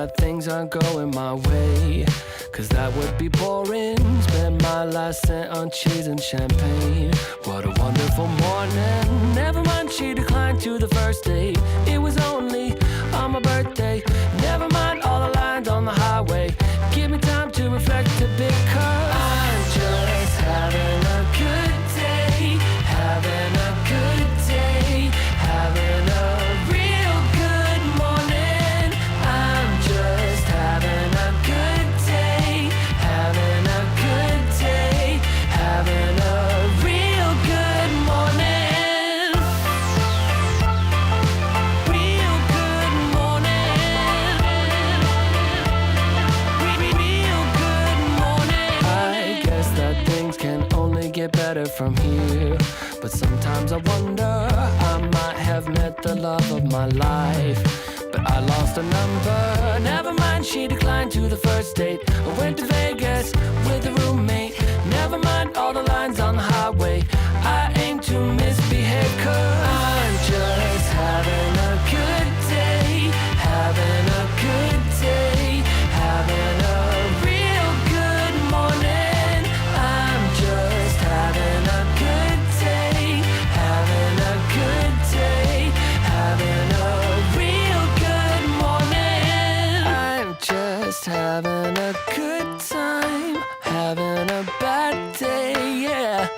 that things aren't going my way, 'cause that would be boring. Spend my last cent on cheese and champagne. What a wonderful morning. Never mind, she declined to the first date. It was only on my birthday. Never mind all the lines on the highway. Give me time to reflect a bit, 'cause I'm just having a good day. Having a good day. Having a real good morning. I'm just having a good day. Having a good day. Having a real good morning. Real good morning. Real good morning. I guess that things can only get better from here, but sometimes I wonder, I might have met the love of my life, but I lost a number. Never mind, she declined to the first date. I went to Vegas with a roommate. Never mind all the lines on the highway. I aim to misbehave, 'cause I'm just having a good day. Having a good day. Having a real good morning. I'm just having a good day. Having a good day. Having a real good morning. I'm just having a good time. Having a bad day, yeah.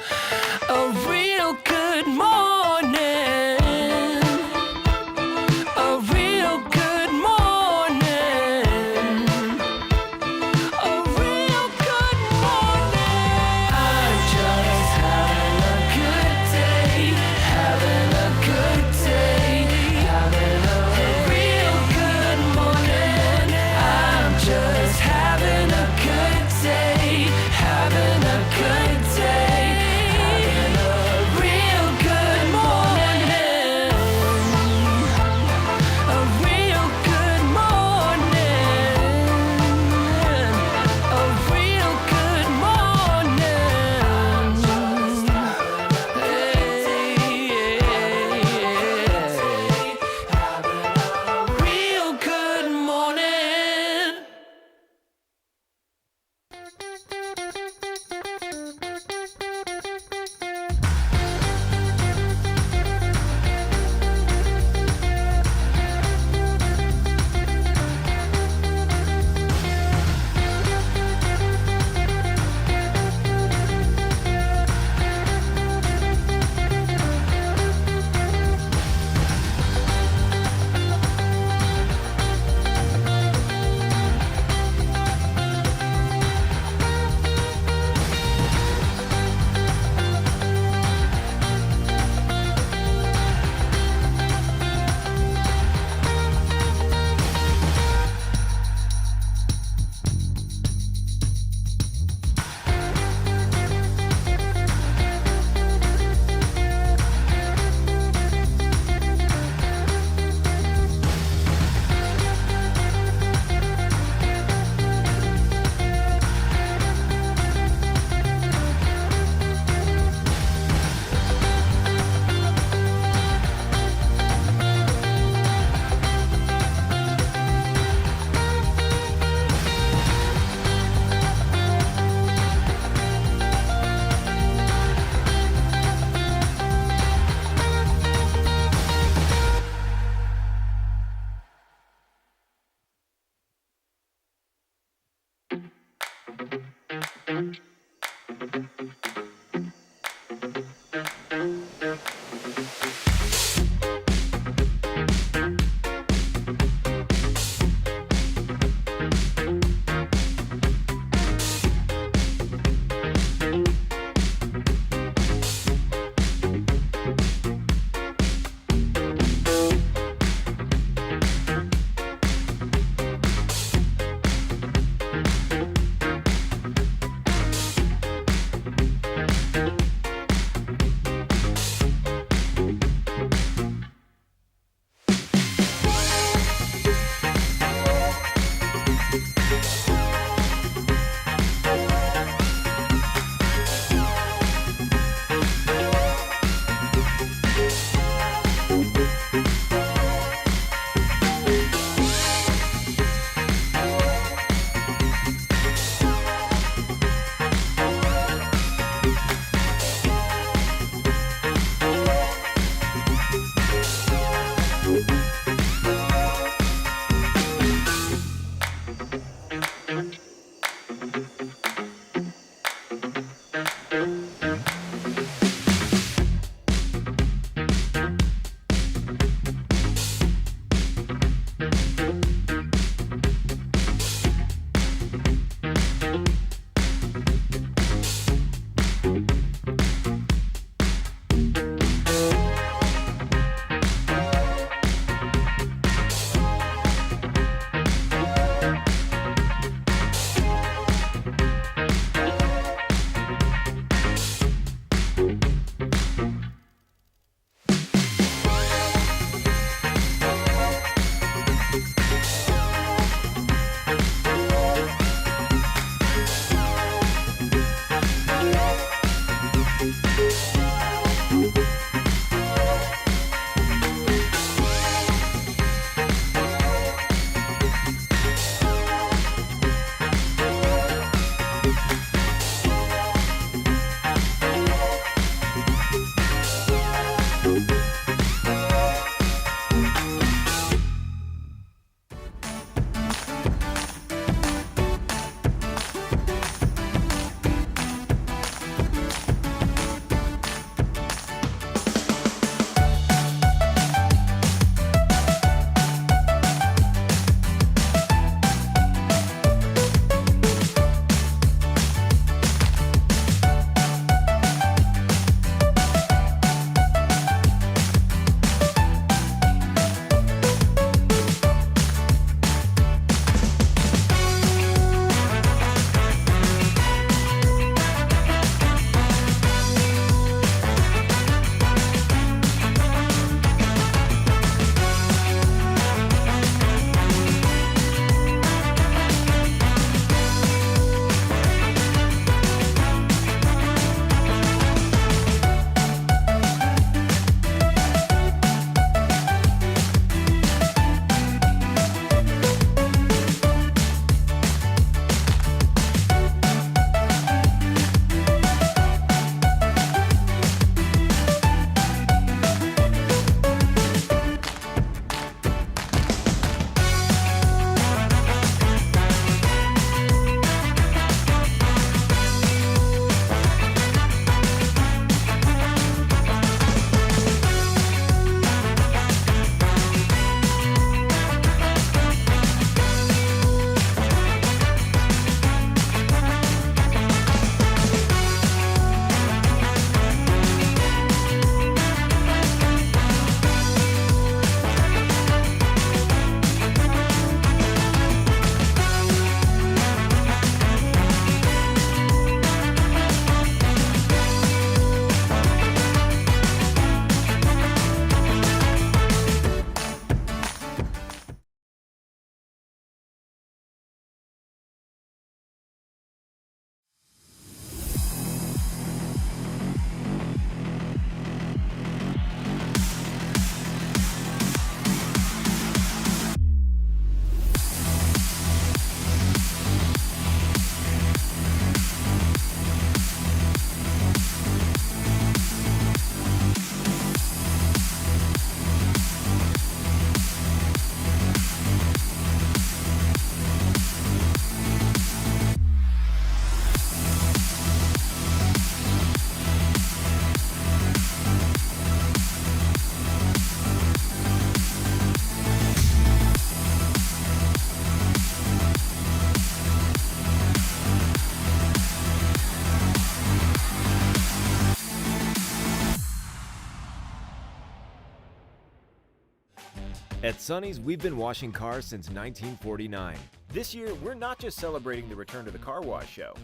At Sonny's, we've been washing cars since 1949. This year, we're not just celebrating the return to the car wash show.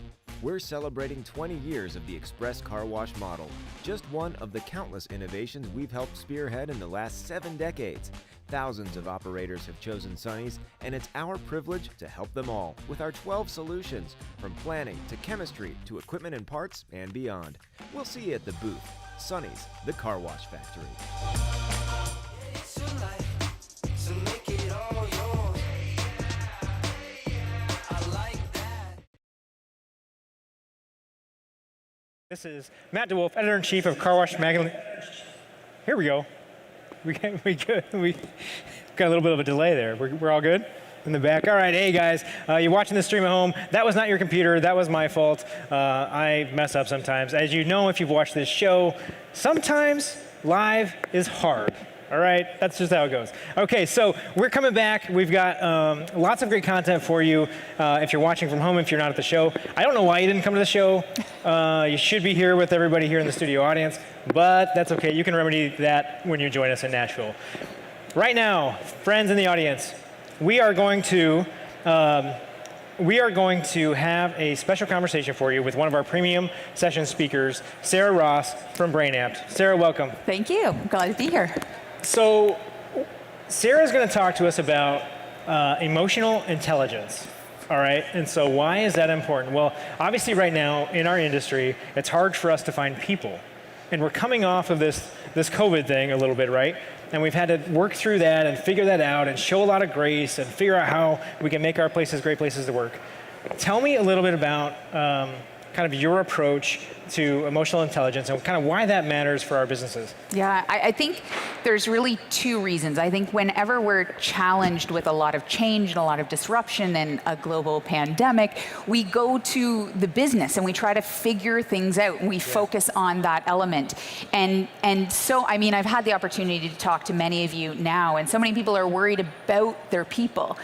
We're celebrating 20 years of the express car wash model, just one of the countless innovations we've helped spearhead in the last 7 decades. Thousands of operators have chosen Sonny's, and it's our privilege to help them all with our 12 solutions, from planning to chemistry to equipment and parts and beyond. We'll see you at the booth. Sonny's, the car wash factory. This is Matt DeWolf, Editor-in-Chief of Car Wash Magazine. Here we go. We got a little bit of a delay there. We're all good in the back. All right, hey guys, you're watching this stream at home. That was not your computer. That was my fault. I mess up sometimes. As you know, if you've watched this show, sometimes live is hard. All right, that's just how it goes. Okay, so we're coming back. We've got lots of great content for you if you're watching from home, if you're not at the show. I don't know why you didn't come to the show. You should be here with everybody here in the studio audience, but that's okay. You can remedy that when you join us in Nashville. Right now, friends in the audience, we are going to have a special conversation for you with one of our premium session speakers, Sarah Ross from BrainApt. Sarah, welcome. Thank you. I'm glad to be here. So Sarah's going to talk to us about emotional intelligence, all right? And so why is that important? Well, obviously right now in our industry, it's hard for us to find people. And we're coming off of this COVID thing a little bit, right? And we've had to work through that and figure that out and show a lot of grace and figure out how we can make our places great places to work. Tell me a little bit about kind of your approach to emotional intelligence and kind of why that matters for our businesses. Yeah, I think there's really 2 reasons. I think whenever we're challenged with a lot of change and a lot of disruption and a global pandemic, we go to the business and we try to figure things out and we focus on that element. And so, I mean, I've had the opportunity to talk to many of you now, and so many people are worried about their people.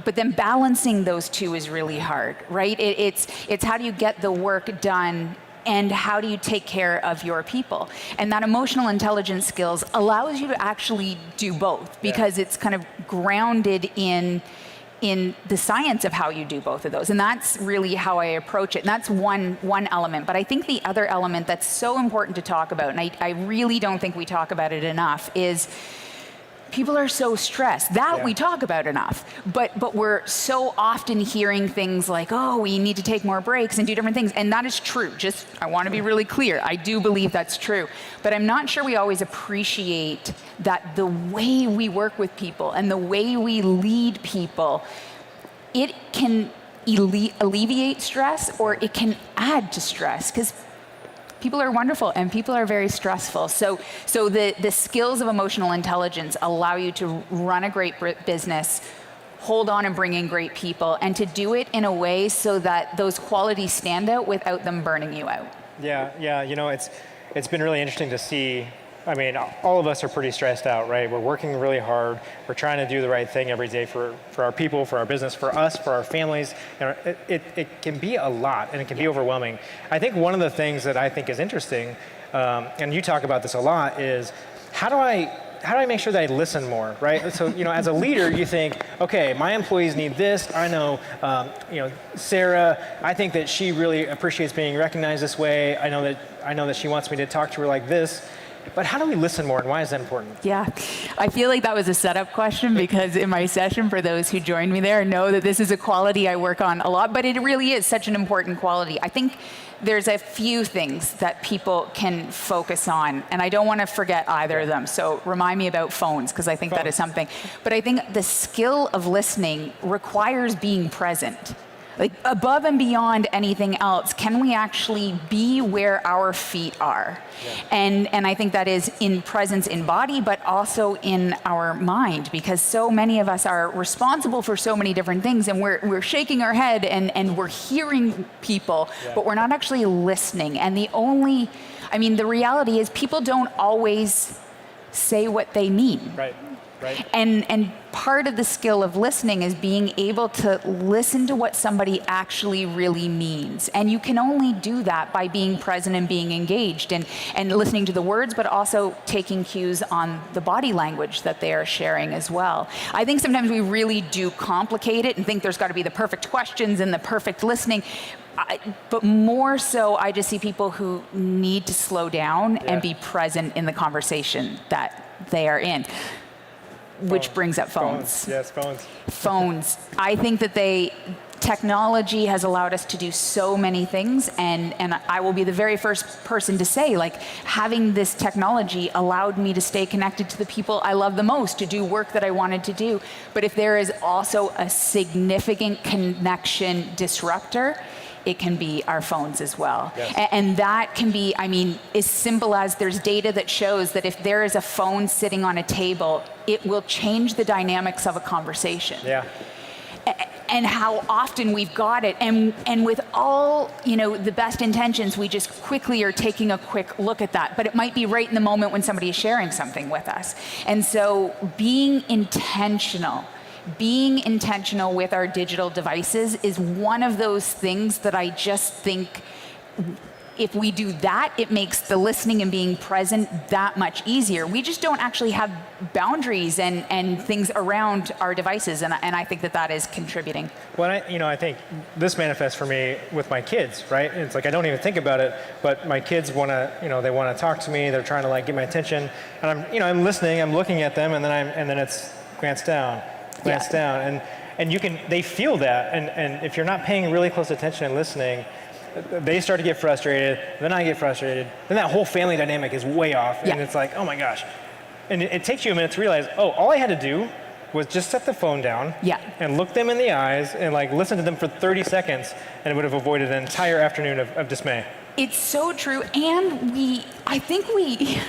But then balancing those 2 is really hard, right? It's how do you get the work done and how do you take care of your people? And that emotional intelligence skills allows you to actually do both because it's kind of grounded in the science of how you do both of those. And that's really how I approach it. And that's one element. But I think the other element that's so important to talk about, and I really don't think we talk about it enough, is people are so stressed. We talk about enough, but we're so often hearing things like, oh, we need to take more breaks and do different things. And that is true. Just, I want to be really clear. I do believe that's true. But I'm not sure we always appreciate that the way we work with people and the way we lead people, it can alleviate stress or it can add to stress, because people are wonderful and people are very stressful. So the skills of emotional intelligence allow you to run a great business, hold on and bring in great people, and to do it in a way so that those qualities stand out without them burning you out. Yeah. You know, it's been really interesting to see. I mean, all of us are pretty stressed out, right? We're working really hard. We're trying to do the right thing every day for our people, for our business, for us, for our families. And it can be a lot, and it can be overwhelming. I think one of the things that I think is interesting, and you talk about this a lot, is how do I make sure that I listen more, right? So, you know, as a leader, you think, okay, my employees need this. I know, Sarah, I think that she really appreciates being recognized this way. I know that she wants me to talk to her like this. But how do we listen more, and why is that important? Yeah, I feel like that was a setup question, because in my session, for those who joined me there, know that this is a quality I work on a lot, but it really is such an important quality. I think there's a few things that people can focus on, and I don't want to forget either of them. So remind me about phones, because I think that is something. But I think the skill of listening requires being present. Like, above and beyond anything else, can we actually be where our feet are? Yeah. And I think that is in presence in body, but also in our mind, because so many of us are responsible for so many different things, and we're shaking our head and we're hearing people, but we're not actually listening. And the reality is people don't always say what they mean. Right. And part of the skill of listening is being able to listen to what somebody actually really means. And you can only do that by being present and being engaged and listening to the words, but also taking cues on the body language that they are sharing as well. I think sometimes we really do complicate it and think there's got to be the perfect questions and the perfect listening. But more so, I just see people who need to slow down and be present in the conversation that they are in. Which brings up phones. Yes, phones. Phones. I think that technology has allowed us to do so many things, and I will be the very first person to say, like, having this technology allowed me to stay connected to the people I love the most, to do work that I wanted to do. But if there is also a significant connection disruptor, it can be our phones as well. Yes. And that can be, I mean, as simple as there's data that shows that if there is a phone sitting on a table, it will change the dynamics of a conversation. Yeah. And how often we've got it, and with all, the best intentions, we just quickly are taking a quick look at that. But it might be right in the moment when somebody is sharing something with us. And so being intentional with our digital devices is one of those things that I just think if we do that, it makes the listening and being present that much easier. We just don't actually have boundaries and things around our devices, and I think that is contributing. Well, I think this manifests for me with my kids, right? It's like I don't even think about it, but my kids want to, they want to talk to me. They're trying to get my attention, and I'm listening. I'm looking at them, and then it's glance down, and they feel that, and if you're not paying really close attention and listening, they start to get frustrated, then I get frustrated, then that whole family dynamic is way off, and it's like, oh my gosh. And it takes you a minute to realize, all I had to do was just set the phone down and look them in the eyes and listen to them for 30 seconds, and it would have avoided an entire afternoon of dismay. It's so true, and I think we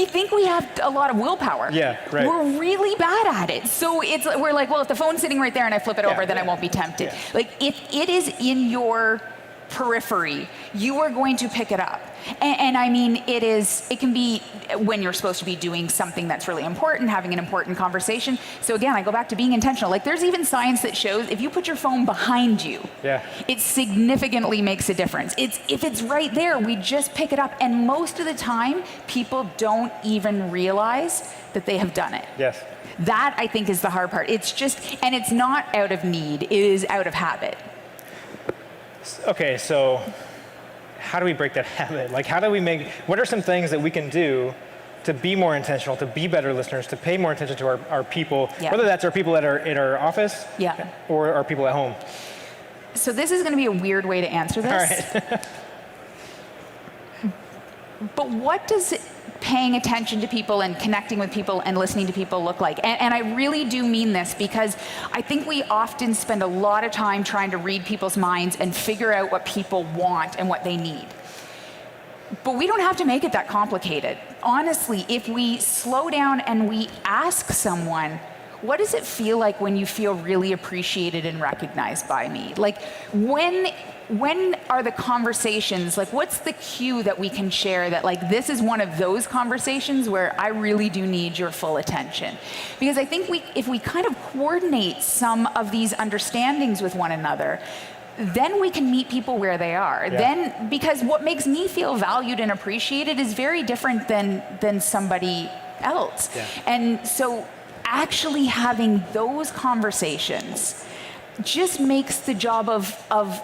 think we have a lot of willpower. Yeah, right. We're really bad at it. So we're like, well, if the phone's sitting right there and I flip it over, then I won't be tempted. Yeah. If it is in your periphery, you are going to pick it up. And I mean, it can be when you're supposed to be doing something that's really important, having an important conversation. So again, I go back to being intentional. There's even science that shows if you put your phone behind you, it significantly makes a difference. If it's right there, we just pick it up. And most of the time, people don't even realize that they have done it. Yes. That, I think, is the hard part. And it's not out of need, it is out of habit. Okay, so how do we break that habit? What are some things that we can do to be more intentional, to be better listeners, to pay more attention to our people, whether that's our people at our office or our people at home? So this is going to be a weird way to answer this. All right. But what does paying attention to people and connecting with people and listening to people look like? And I really do mean this, because I think we often spend a lot of time trying to read people's minds and figure out what people want and what they need. But we don't have to make it that complicated. Honestly, if we slow down and we ask someone, what does it feel like when you feel really appreciated and recognized by me? When are the conversations, what's the cue that we can share that this is one of those conversations where I really do need your full attention? Because I think if we kind of coordinate some of these understandings with one another, then we can meet people where they are. Yeah. Because what makes me feel valued and appreciated is very different than somebody else. Yeah. And so actually having those conversations just makes the job of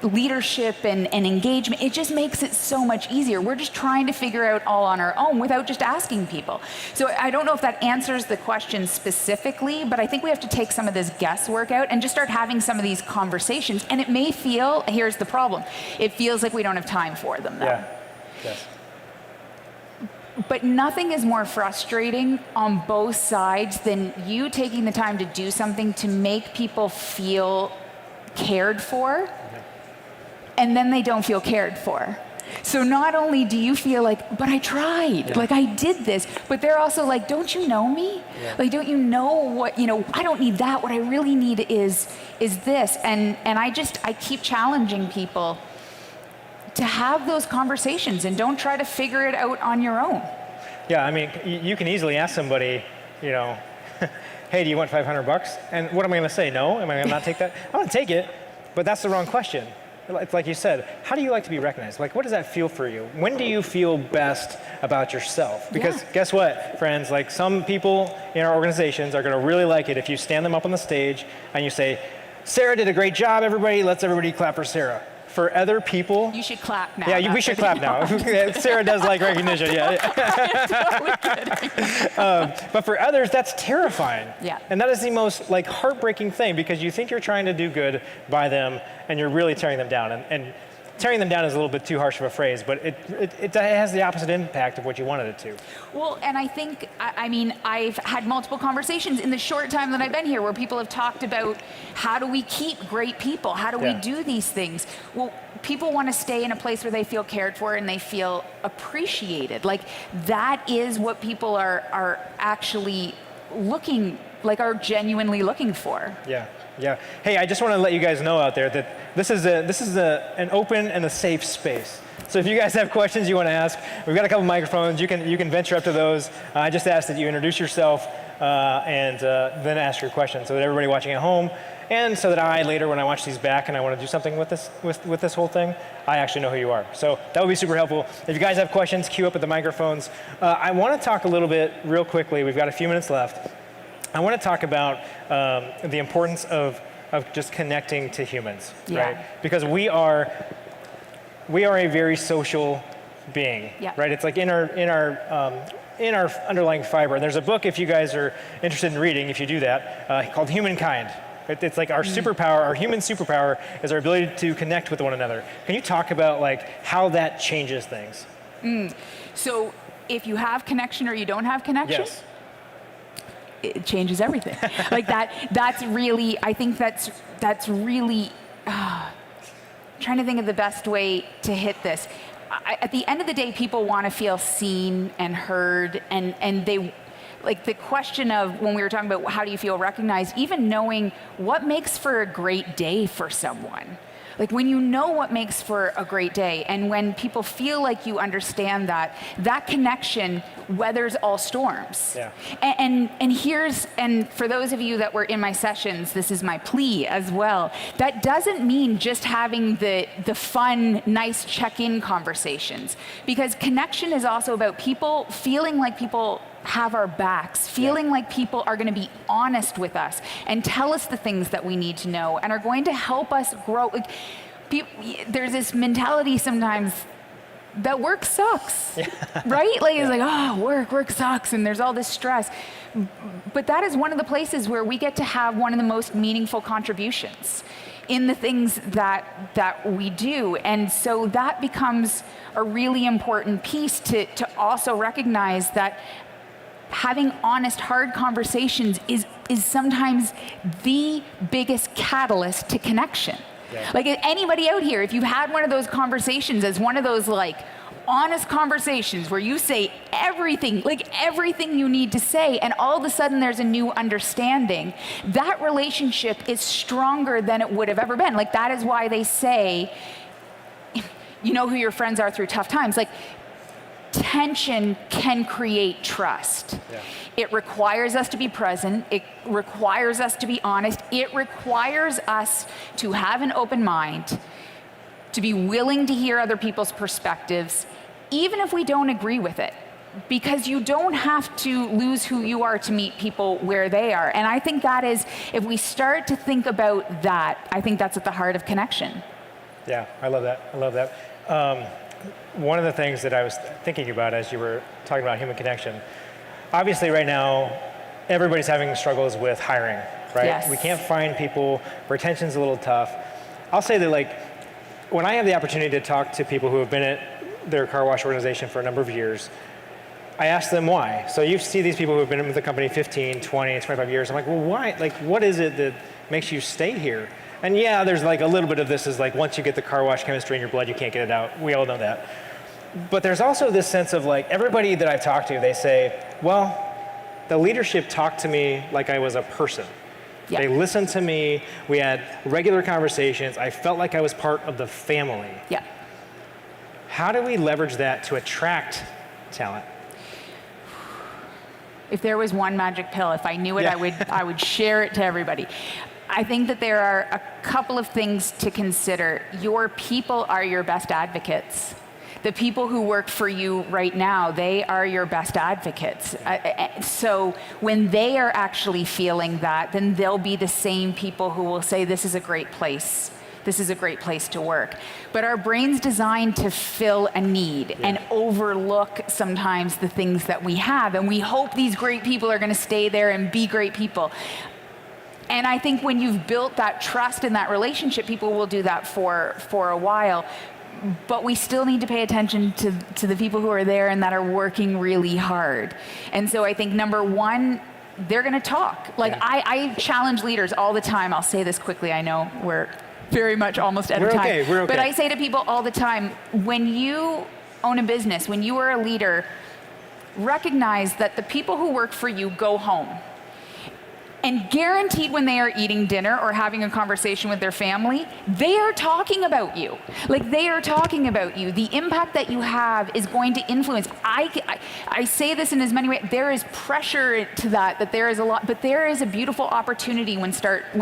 leadership and engagement, it just makes it so much easier. We're just trying to figure out all on our own without just asking people. So I don't know if that answers the question specifically, but I think we have to take some of this guesswork out and just start having some of these conversations. And it may feel, here's the problem, it feels like we don't have time for them though. Yeah. Yes. But nothing is more frustrating on both sides than you taking the time to do something to make people feel cared for, and then they don't feel cared for. So not only do you feel but I tried, I did this, but they're also don't you know me? Yeah. Don't you know what, I don't need that. What I really need is this. And I keep challenging people to have those conversations and don't try to figure it out on your own. Yeah, I mean, you can easily ask somebody, you know, hey, do you want $500? And what am I going to say? No? Am I going to not take that? I'm going to take it, but that's the wrong question. It's like you said, how do you like to be recognized? Like, what does that feel for you? When do you feel best about yourself? Because guess what, friends? Like, some people in our organizations are going to really like it if you stand them up on the stage and you say, Sarah did a great job, everybody. Let's everybody clap for Sarah. For other people, You should clap now. yeah, we should clap now. Sarah does like recognition, yeah. Totally kidding. But for others, that's terrifying. Yeah. And that is the most like heartbreaking thing, because you think you're trying to do good by them and you're really tearing them down. And tearing them down is a little bit too harsh of a phrase, but it has the opposite impact of what you wanted it to. Well, and I think, I mean, I've had multiple conversations in the short time that I've been here where people have talked about how do we keep great people? How do we do these things? Well, people want to stay in a place where they feel cared for and they feel appreciated. Like, that is what people are actually looking, like, are genuinely looking for. Yeah. Yeah. Hey, I just want to let you guys know out there that this is an open and a safe space. So if you guys have questions you want to ask, we've got a couple microphones. You can venture up to those. I just ask that you introduce yourself and then ask your question, so that everybody watching at home, and so that I later, when I watch these back and I want to do something with this whole thing, I actually know who you are. So that would be super helpful. If you guys have questions, queue up at the microphones. I want to talk a little bit real quickly. We've got a few minutes left. I want to talk about the importance of just connecting to humans, right? Because we are a very social being, right? It's like in our underlying fiber. There's a book, if you guys are interested in reading, if you do that, called Humankind. It's like our superpower, our human superpower is our ability to connect with one another. Can you talk about like how that changes things? So if you have connection or you don't have connection, Yes. it changes everything. Like that's really, I think that's really, trying to think of the best way to hit this. At the end of the day, people want to feel seen and heard, and they, like the question of when we were talking about how do you feel recognized, even knowing what makes for a great day for someone. Like when you know what makes for a great day, and when people feel like you understand that connection weathers all storms. Yeah. And for those of you that were in my sessions, this is my plea as well. That doesn't mean just having the fun, nice check-in conversations, because connection is also about people feeling like people have our backs, feeling like people are going to be honest with us and tell us the things that we need to know and are going to help us grow. Like, there's this mentality sometimes that work sucks, right? Like it's like, oh, work sucks, and there's all this stress. But that is one of the places where we get to have one of the most meaningful contributions in the things that we do. And so that becomes a really important piece to also recognize that having honest, hard conversations is sometimes the biggest catalyst to connection. Yeah. Like anybody out here, if you've had one of those conversations as one of those like honest conversations where you say everything, like everything you need to say, and all of a sudden there's a new understanding, that relationship is stronger than it would have ever been. Like that is why they say, you know who your friends are through tough times. Like, tension can create trust. Yeah. It requires us to be present. It requires us to be honest. It requires us to have an open mind, to be willing to hear other people's perspectives, even if we don't agree with it, because you don't have to lose who you are to meet people where they are. And I think that is, if we start to think about that, I think that's at the heart of connection. Yeah, I love that. I love that. One of the things that I was thinking about as you were talking about human connection, obviously right now, everybody's having struggles with hiring, right? Yes. We can't find people, retention's a little tough. I'll say that like, when I have the opportunity to talk to people who have been at their car wash organization for a number of years, I ask them why. So you see these people who have been with the company 15, 20, 25 years. I'm like, well, why? Like, what is it that makes you stay here? And yeah, there's like a little bit of this is like, once you get the car wash chemistry in your blood, you can't get it out. We all know that. But there's also this sense of like, everybody that I've talked to, they say, well, the leadership talked to me like I was a person. Yeah. They listened to me. We had regular conversations. I felt like I was part of the family. Yeah. How do we leverage that to attract talent? If there was one magic pill, if I knew it, Yeah. I would share it to everybody. I think that there are a couple of things to consider. Your people are your best advocates. The people who work for you right now, they are your best advocates. So when they are actually feeling that, then they'll be the same people who will say, this is a great place. This is a great place to work. But our brain's designed to fill a need and overlook sometimes the things that we have. And we hope these great people are going to stay there and be great people. And I think when you've built that trust and that relationship, people will do that for a while. But we still need to pay attention to the people who are there and that are working really hard. And so I think number one, they're going to talk. Like I challenge leaders all the time. I'll say this quickly. I know we're very much almost out of time. We're okay. But I say to people all the time, when you own a business, when you are a leader, recognize that the people who work for you go home. And guaranteed when they are eating dinner or having a conversation with their family, they are talking about you. Like they are talking about you. The impact that you have is going to influence. I say this in as many ways. There is pressure to that there is a lot, but there is a beautiful opportunity when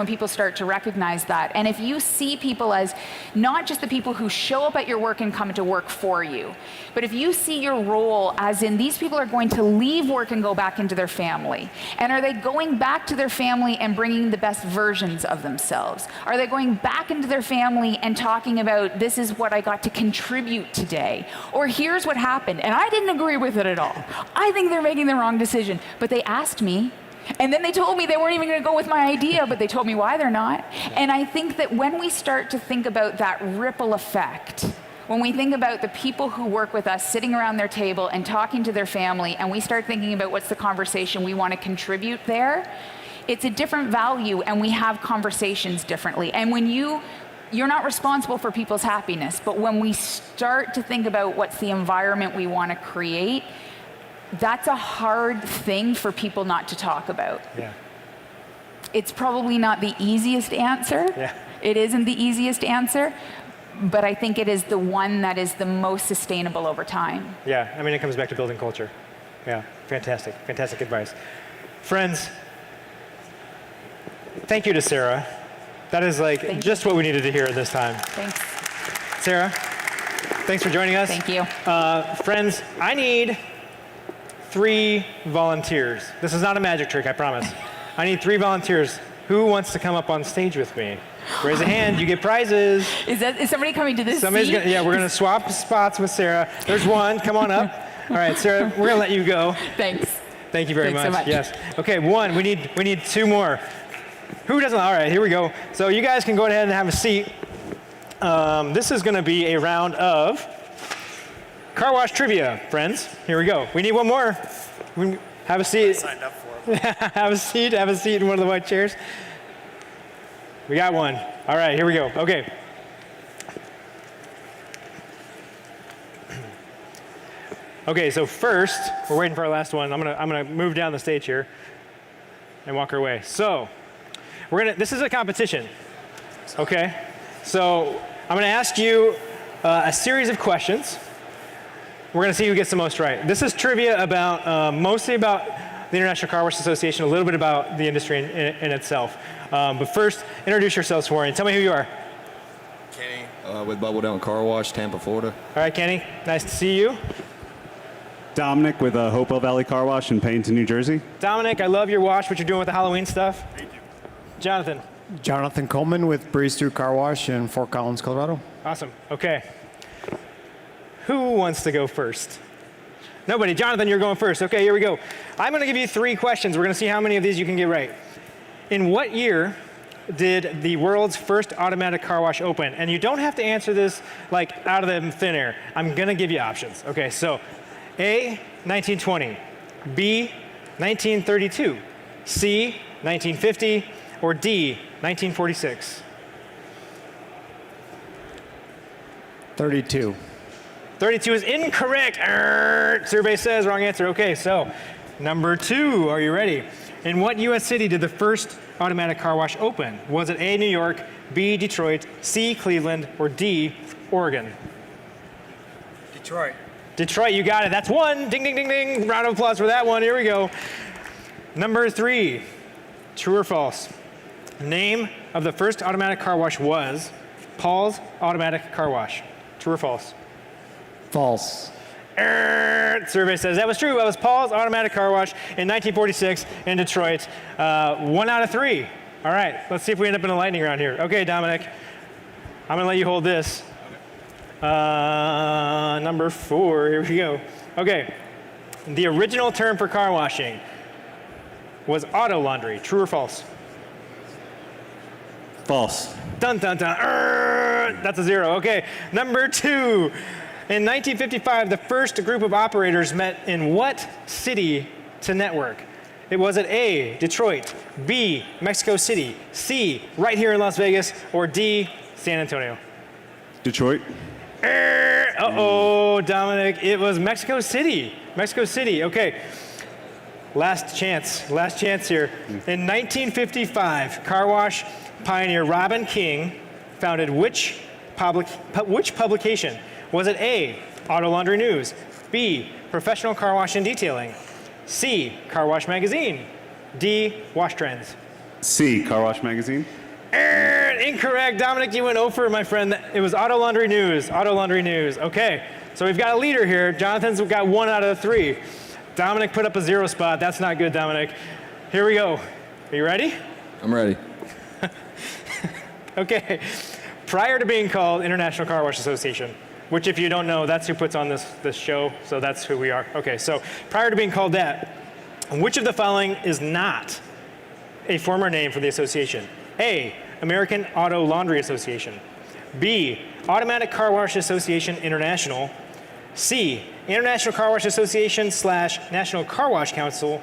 people start to recognize that. And if you see people as not just the people who show up at your work and come to work for you, but if you see your role as in these people are going to leave work and go back into their family, and are they going back to their family and bringing the best versions of themselves? Are they going back into their family and talking about, this is what I got to contribute today? Or here's what happened, and I didn't agree with it at all. I think they're making the wrong decision, but they asked me. And then they told me they weren't even going to go with my idea, but they told me why they're not. And I think that when we start to think about that ripple effect, when we think about the people who work with us sitting around their table and talking to their family, and we start thinking about what's the conversation we want to contribute there, it's a different value, and we have conversations differently. And when you're not responsible for people's happiness, but when we start to think about what's the environment we want to create, that's a hard thing for people not to talk about. Yeah. It's probably not the easiest answer. Yeah. It isn't the easiest answer, but I think it is the one that is the most sustainable over time. Yeah, I mean, it comes back to building culture. Yeah, fantastic, fantastic advice. Friends, thank you to Sarah. That is like just what we needed to hear at this time. Thanks. Sarah, thanks for joining us. Thank you. Friends, I need 3 volunteers. This is not a magic trick, I promise. I need 3 volunteers. Who wants to come up on stage with me? Raise a hand, you get prizes. Is somebody coming to this Somebody's seat? yeah, we're gonna swap spots with Sarah. There's one, come on up. All right, Sarah, we're gonna let you go. Thanks. Thank you very Thanks so much. Yes. Okay, 1, we need 2 more. Who doesn't? All right, here we go. So you guys can go ahead and have a seat. This is gonna be a round of car wash trivia, friends. Here we go. We need 1 more. Have a seat. I signed up for it. Have a seat in one of the white chairs. We got 1. All right, here we go. Okay. Okay, so first, we're waiting for our last one. I'm gonna move down the stage here and walk our way. So, this is a competition, okay? So, I'm gonna ask you a series of questions. We're gonna see who gets the most right. This is trivia about, mostly about the International Car Wash Association, a little bit about the industry in itself. But first, introduce yourselves for me and tell me who you are. Kenny, with Bubble Down Car Wash, Tampa, Florida. All right, Kenny, nice to see you. Dominic with Hopewell Valley Car Wash in Payneton, New Jersey. Dominic, I love your wash, what you're doing with the Halloween stuff. Thank you. Jonathan. Jonathan Coleman with Breeze Through Car Wash in Fort Collins, Colorado. Awesome. Okay. Who wants to go first? Nobody. Jonathan, you're going first. Okay, here we go. I'm going to give you 3 questions. We're going to see how many of these you can get right. In what year did the world's first automatic car wash open? And you don't have to answer this like out of the thin air. I'm going to give you options. Okay, so A, 1920, B, 1932, C, 1950, or D, 1946? 32. 32 is incorrect. Survey says wrong answer. Okay, so number 2, are you ready? In what U.S. city did the first automatic car wash open? Was it A, New York, B, Detroit, C, Cleveland, or D, Oregon? Detroit. Detroit, you got it. That's 1. Ding, ding, ding, ding. Round of applause for that one. Here we go. Number 3, true or false? Name of the first automatic car wash was Paul's Automatic Car Wash. True or false? False. Survey says that was true. That was Paul's Automatic Car Wash in 1946 in Detroit. 1 out of 3. All right, let's see if we end up in a lightning round here. Okay, Dominic, I'm gonna let you hold this. Number 4, here we go. Okay, the original term for car washing was auto laundry. True or false? False. Dun, dun, dun. That's a 0. Okay, number 2. In 1955, the first group of operators met in what city to network? Was it A, Detroit, B, Mexico City, C, right here in Las Vegas, or D, San Antonio? Detroit. Uh-oh, Dominic, it was Mexico City. Mexico City, okay. Last chance here. In 1955, car wash pioneer Robin King founded which publication? Was it A, Auto Laundry News, B, Professional Car Wash and Detailing, C, Car Wash Magazine, D, Wash Trends? C, Car Wash Magazine. Incorrect. Dominic, you went over, my friend. It was Auto Laundry News. Auto Laundry News. Okay, so we've got a leader here. Jonathan's got 1 out of 3. Dominic put up a 0 spot. That's not good, Dominic. Here we go. Are you ready? I'm ready. Okay. Prior to being called International Car Wash Association, which if you don't know, that's who puts on this show, so that's who we are. Okay, so prior to being called that, which of the following is not a former name for the association? A, American Auto Laundry Association. B, Automatic Car Wash Association International. C, International Car Wash Association / National Car Wash Council.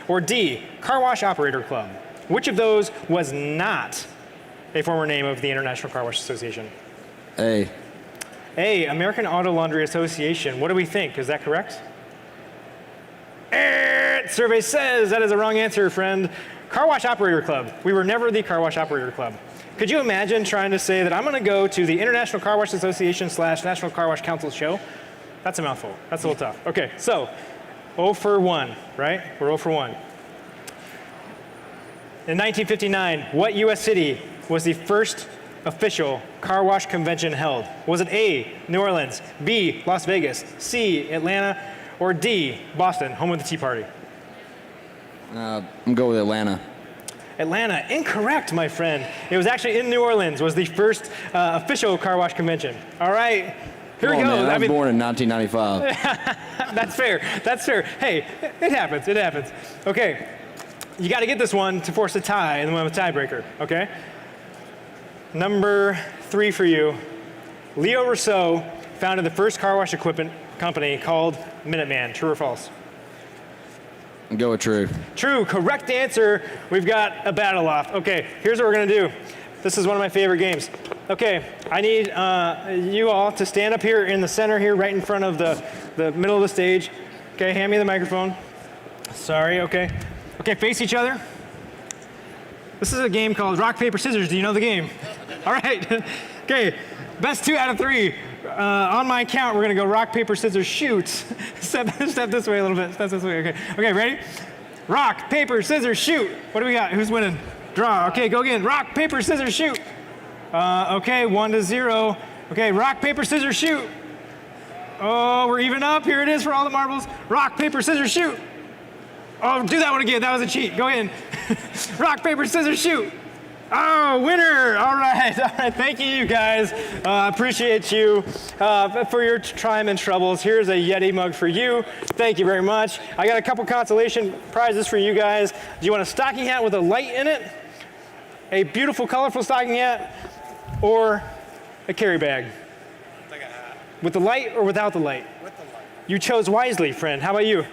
Or D, Car Wash Operator Club. Which of those was not a former name of the International Car Wash Association? A. A, American Auto Laundry Association. What do we think? Is that correct? Survey says that is a wrong answer, friend. Car Wash Operator Club. We were never the Car Wash Operator Club. Could you imagine trying to say that I'm going to go to the International Car Wash Association / National Car Wash Council show? That's a mouthful. That's a little tough. Okay, so 0 for 1, right? We're 0 for 1. In 1959, what U.S. city was the first official car wash convention held? Was it A, New Orleans, B, Las Vegas, C, Atlanta, or D, Boston, home of the Tea Party? I'm going with Atlanta. Atlanta, incorrect, my friend. It was actually in New Orleans, was the first official car wash convention. All right, here we go. Man, I was born in 1995. That's fair, that's fair. Hey, it happens, it happens. Okay, you got to get this one to force a tie, and then we'll have a tiebreaker, okay? Number 3 for you. Leo Rousseau founded the first car wash equipment company called Minuteman. True or false? Go with true. True, correct answer. We've got a battle off. Okay, here's what we're gonna do. This is one of my favorite games. Okay, I need you all to stand up here in the center here, right in front of the middle of the stage. Okay, hand me the microphone. Sorry, okay. Okay, face each other. This is a game called Rock, Paper, Scissors. Do you know the game? All right. Okay, best 2 out of 3. On my count, we're gonna go rock, paper, scissors, shoot. Step this way a little bit. Step this way. Okay. Okay, ready? Rock, paper, scissors, shoot. What do we got? Who's winning? Draw. Okay, go again. Rock, paper, scissors, shoot. Okay, 1-0. Okay, rock, paper, scissors, shoot. Oh, we're even up. Here it is for all the marbles. Rock, paper, scissors, shoot. Oh, do that one again. That was a cheat. Go in. Rock, paper, scissors, shoot. Oh, winner. All right. All right. Thank you, guys. Appreciate you for your time and troubles. Here's a Yeti mug for you. Thank you very much. I got a couple consolation prizes for you guys. Do you want a stocking hat with a light in it? A beautiful, colorful stocking hat? Or a carry bag? Like a hat. With the light or without the light? With the light. You chose wisely, friend. How about you?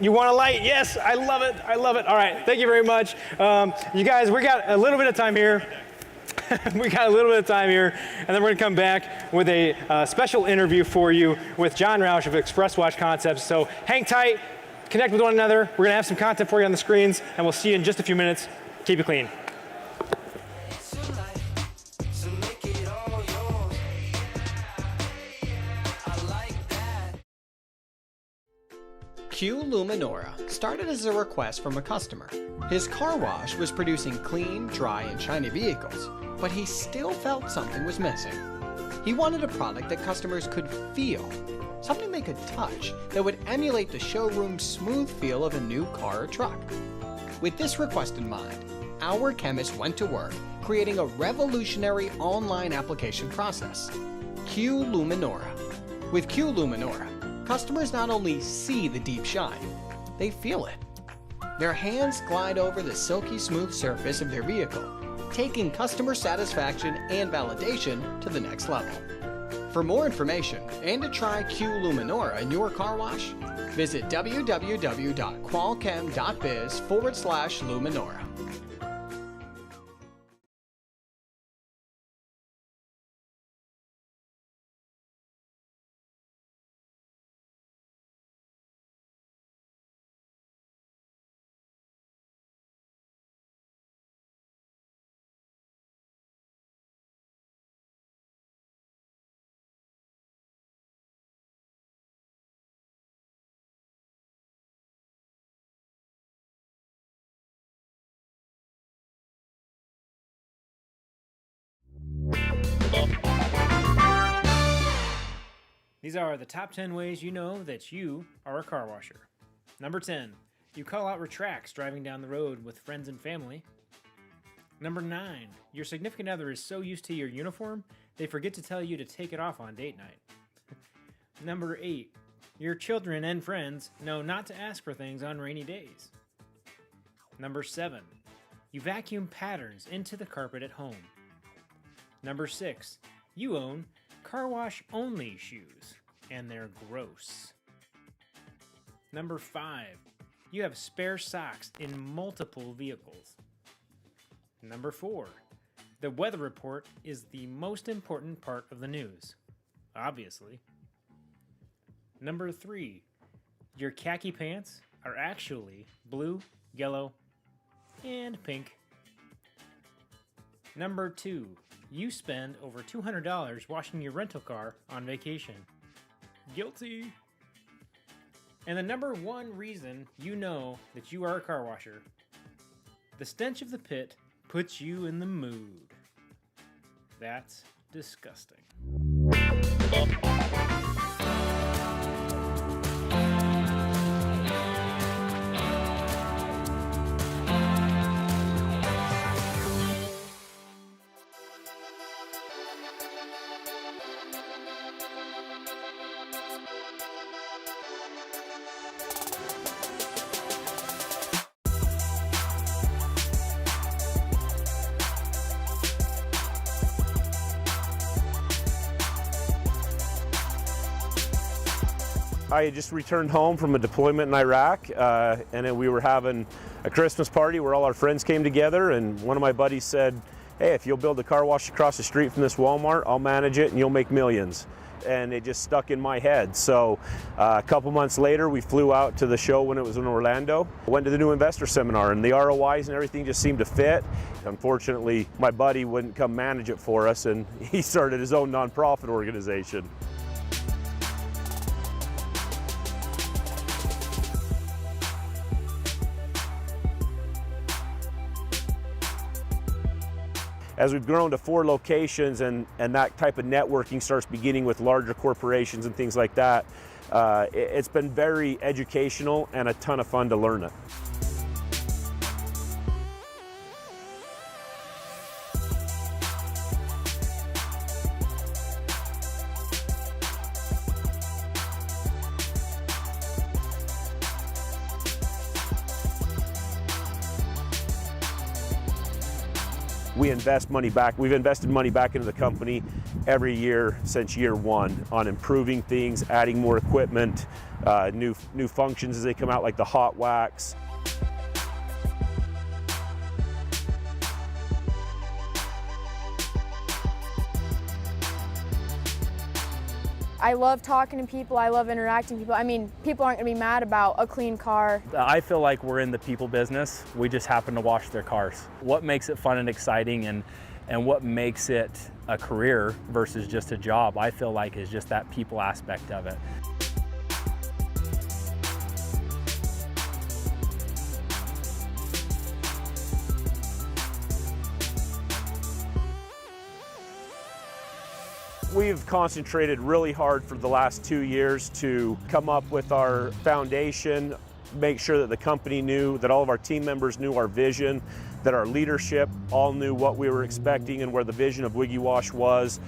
You want a light? Yes, I love it. I love it. All right, thank you very much. You guys, we got a little bit of time here. We got a little bit of time here, and then we're gonna come back with a special interview for you with John Roush of Express Wash Concepts. So hang tight, connect with one another. We're gonna have some content for you on the screens, and we'll see you in just a few minutes. Keep it clean. Q Luminora started as a request from a customer. His car wash was producing clean, dry, and shiny vehicles, but he still felt something was missing. He wanted a product that customers could feel, something they could touch that would emulate the showroom's smooth feel of a new car or truck. With this request in mind, our chemist went to work creating a revolutionary online application process, Q Luminora. With Q Luminora, customers not only see the deep shine, they feel it. Their hands glide over the silky smooth surface of their vehicle, taking customer satisfaction and validation to the next level. For more information and to try Q Luminora in your car wash, visit www.qualchem.biz/Luminora. These are the top 10 ways you know that you are a car washer. Number 10, you call out retracts driving down the road with friends and family. Number 9, your significant other is so used to your uniform, they forget to tell you to take it off on date night. Number 8, your children and friends know not to ask for things on rainy days. Number 7, you vacuum patterns into the carpet at home. Number 6, you own car wash only shoes, and they're gross. Number 5, you have spare socks in multiple vehicles. Number 4, the weather report is the most important part of the news, obviously. Number 3, your khaki pants are actually blue, yellow, and pink. Number 2, you spend over $200 washing your rental car on vacation. Guilty. And the number 1 reason you know that you are a car washer, the stench of the pit puts you in the mood. That's disgusting. I had just returned home from a deployment in Iraq, and then we were having a Christmas party where all our friends came together, and one of my buddies said, hey, if you'll build a car wash across the street from this Walmart, I'll manage it and you'll make millions. And it just stuck in my head. So a couple months later, we flew out to the show when it was in Orlando. Went to the new investor seminar, and the ROIs and everything just seemed to fit. Unfortunately, my buddy wouldn't come manage it for us, and he started his own nonprofit organization. As we've grown to 4 locations and that type of networking starts beginning with larger corporations and things like that, it's been very educational and a ton of fun to learn it. We invest money back. We've invested money back into the company every year since year 1 on improving things, adding more equipment, new functions as they come out, like the hot wax. I love talking to people, I love interacting with people. I mean, people aren't gonna be mad about a clean car. I feel like we're in the people business. We just happen to wash their cars. What makes it fun and exciting and what makes it a career versus just a job, I feel like is just that people aspect of it. We've concentrated really hard for the last 2 years to come up with our foundation, make sure that the company knew, that all of our team members knew our vision, that our leadership all knew what we were expecting and where the vision of Wiggy Wash was.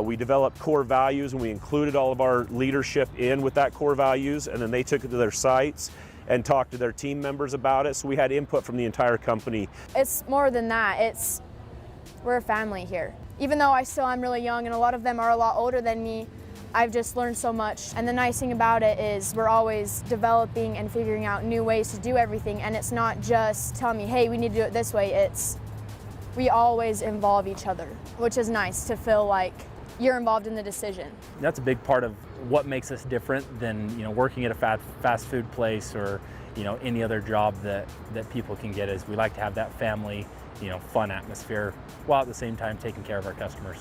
We developed core values and we included all of our leadership in with that core values, and then they took it to their sites and talked to their team members about it. So we had input from the entire company. It's more than that. We're a family here. Even though I'm really young and a lot of them are a lot older than me, I've just learned so much. And the nice thing about it is we're always developing and figuring out new ways to do everything. And it's not just telling me, hey, we need to do it this way. We always involve each other, which is nice to feel like you're involved in the decision. That's a big part of what makes us different than working at a fast food place or any other job that people can get. Is we like to have that family fun atmosphere while at the same time taking care of our customers.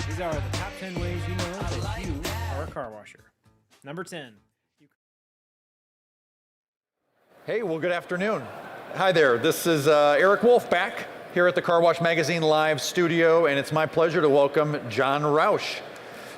These are the top 10 ways you know that you are a car washer. Number 10. Hey, well, good afternoon. Hi there, this is Eric Wolf back here at the Car Wash Magazine Live studio, and it's my pleasure to welcome John Roush.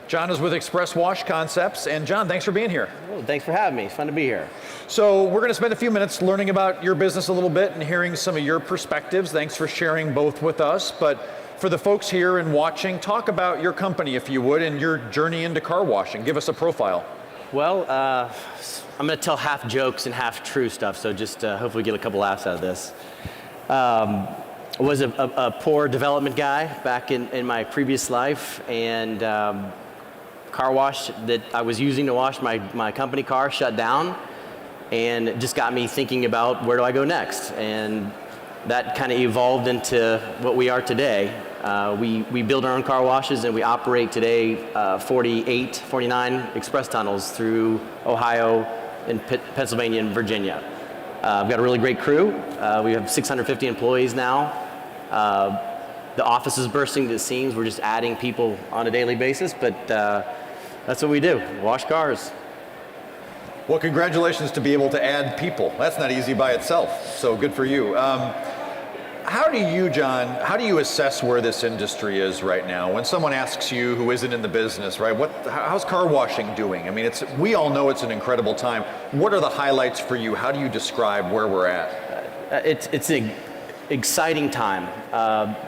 John is with Express Wash Concepts, and John, thanks for being here. Well, thanks for having me. It's fun to be here. So we're going to spend a few minutes learning about your business a little bit and hearing some of your perspectives. Thanks for sharing both with us. But for the folks here and watching, talk about your company, if you would, and your journey into car washing. Give us a profile. Well, I'm going to tell half jokes and half true stuff, so just hopefully get a couple laughs out of this. I was a poor development guy back in my previous life, and car wash that I was using to wash my company car shut down, and it just got me thinking about where do I go next, and that kind of evolved into what we are today. We build our own car washes, and we operate today 49 express tunnels through Ohio and Pennsylvania and Virginia. We've got a really great crew. We have 650 employees now. The office is bursting to the seams. We're just adding people on a daily basis, but that's what we do, wash cars. Well, congratulations to be able to add people. That's not easy by itself, so good for you. How do you, John, assess where this industry is right now? When someone asks you who isn't in the business, right, how's car washing doing? I mean, we all know it's an incredible time. What are the highlights for you? How do you describe where we're at? It's an exciting time.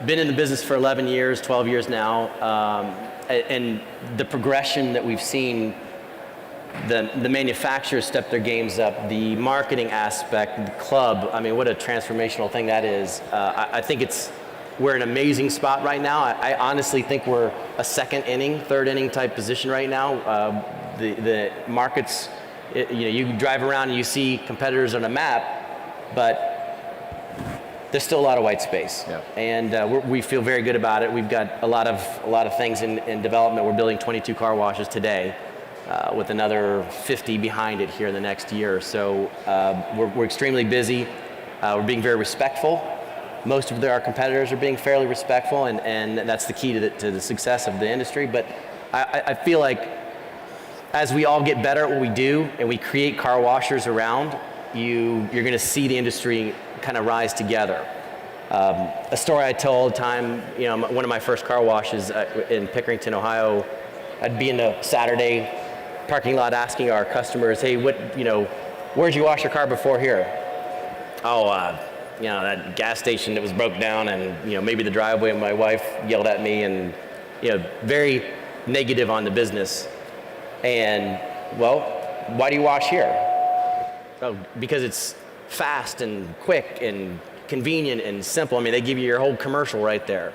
Been in the business for 11 years, 12 years now, and the progression that we've seen, the manufacturers step their games up, the marketing aspect, the club, I mean, what a transformational thing that is. I think we're in an amazing spot right now. I honestly think we're a second inning, third inning type position right now. The markets, you drive around and you see competitors on a map, but there's still a lot of white space. Yeah. And we feel very good about it. We've got a lot of things in development. We're building 22 car washes today. With another 50 behind it here in the next year. So we're extremely busy. We're being very respectful. Most of our competitors are being fairly respectful, and that's the key to the success of the industry. But I feel like as we all get better at what we do and we create car washers around, you're going to see the industry kind of rise together. A story I tell all the time, one of my first car washes in Pickerington, Ohio, I'd be in a Saturday parking lot asking our customers, hey, where'd you wash your car before here? Oh, that gas station that was broke down, and maybe the driveway, and my wife yelled at me, and very negative on the business. And well, why do you wash here? Oh, because it's fast and quick and convenient and simple. I mean, they give you your whole commercial right there.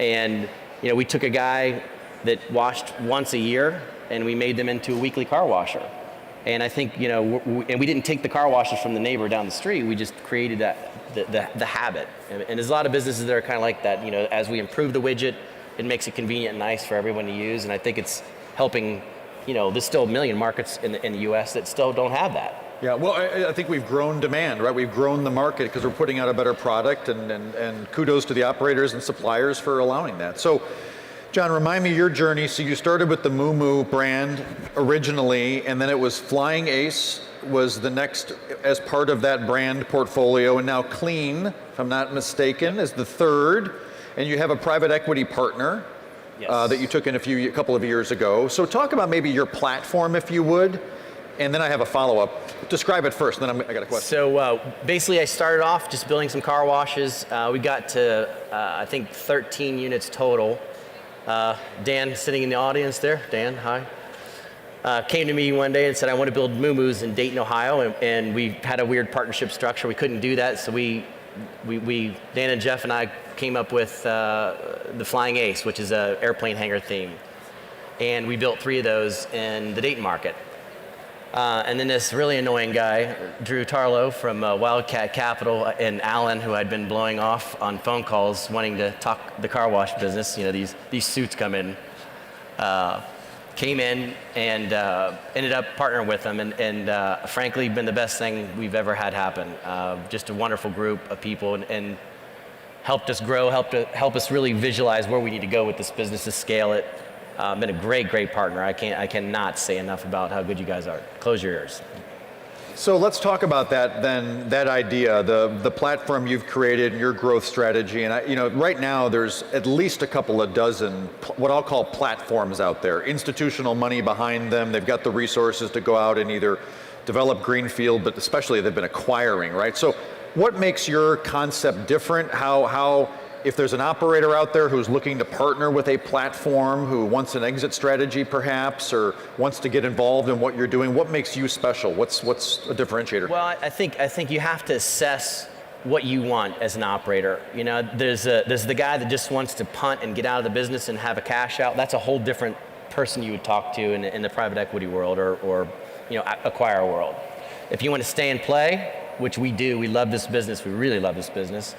And we took a guy that washed once a year, and we made them into a weekly car washer. And I think, and we didn't take the car washes from the neighbor down the street, we just created the habit. And there's a lot of businesses that are kind of like that. As we improve the widget, it makes it convenient and nice for everyone to use. And I think it's helping, there's still a million markets in the US that still don't have that. Yeah, well, I think we've grown demand, right? We've grown the market because we're putting out a better product, and kudos to the operators and suppliers for allowing that. So, John, remind me your journey. So you started with the Moo Moo brand originally, and then it was Flying Ace was the next as part of that brand portfolio, and now Clean, if I'm not mistaken, is the third, and you have a private equity partner that you took in a couple of years ago. So talk about maybe your platform, if you would, and then I have a follow-up. Describe it first, and then I got a question. So basically I started off just building some car washes. We got to, I think, 13 units total. Dan, sitting in the audience there, Dan, hi. Came to me one day and said, I want to build Moo Moos in Dayton, Ohio, and we had a weird partnership structure. We couldn't do that, so we Dan and Jeff and I came up with the Flying Ace, which is an airplane hangar theme. And we built 3 of those in the Dayton market. And then this really annoying guy, Drew Tarlow from Wildcat Capital, and Alan, who I'd been blowing off on phone calls wanting to talk the car wash business, you know, these suits come in, came in and ended up partnering with them, and frankly been the best thing we've ever had happen. Just a wonderful group of people, and helped us grow, help us really visualize where we need to go with this business to scale it. Been a great partner. I cannot say enough about how good you guys are. Close your ears. So let's talk about that then, that idea, the platform you've created, your growth strategy. And right now there's at least a couple of dozen, what I'll call platforms out there, institutional money behind them. They've got the resources to go out and either develop greenfield, but especially they've been acquiring, right? So what makes your concept different? How if there's an operator out there who's looking to partner with a platform, who wants an exit strategy perhaps, or wants to get involved in what you're doing, what makes you special? What's a differentiator? Well, I think you have to assess what you want as an operator. You know, there's the guy that just wants to punt and get out of the business and have a cash out. That's a whole different person you would talk to in the private equity world or acquire world. If you want to stay and play, which we do, we love this business, we really love this business,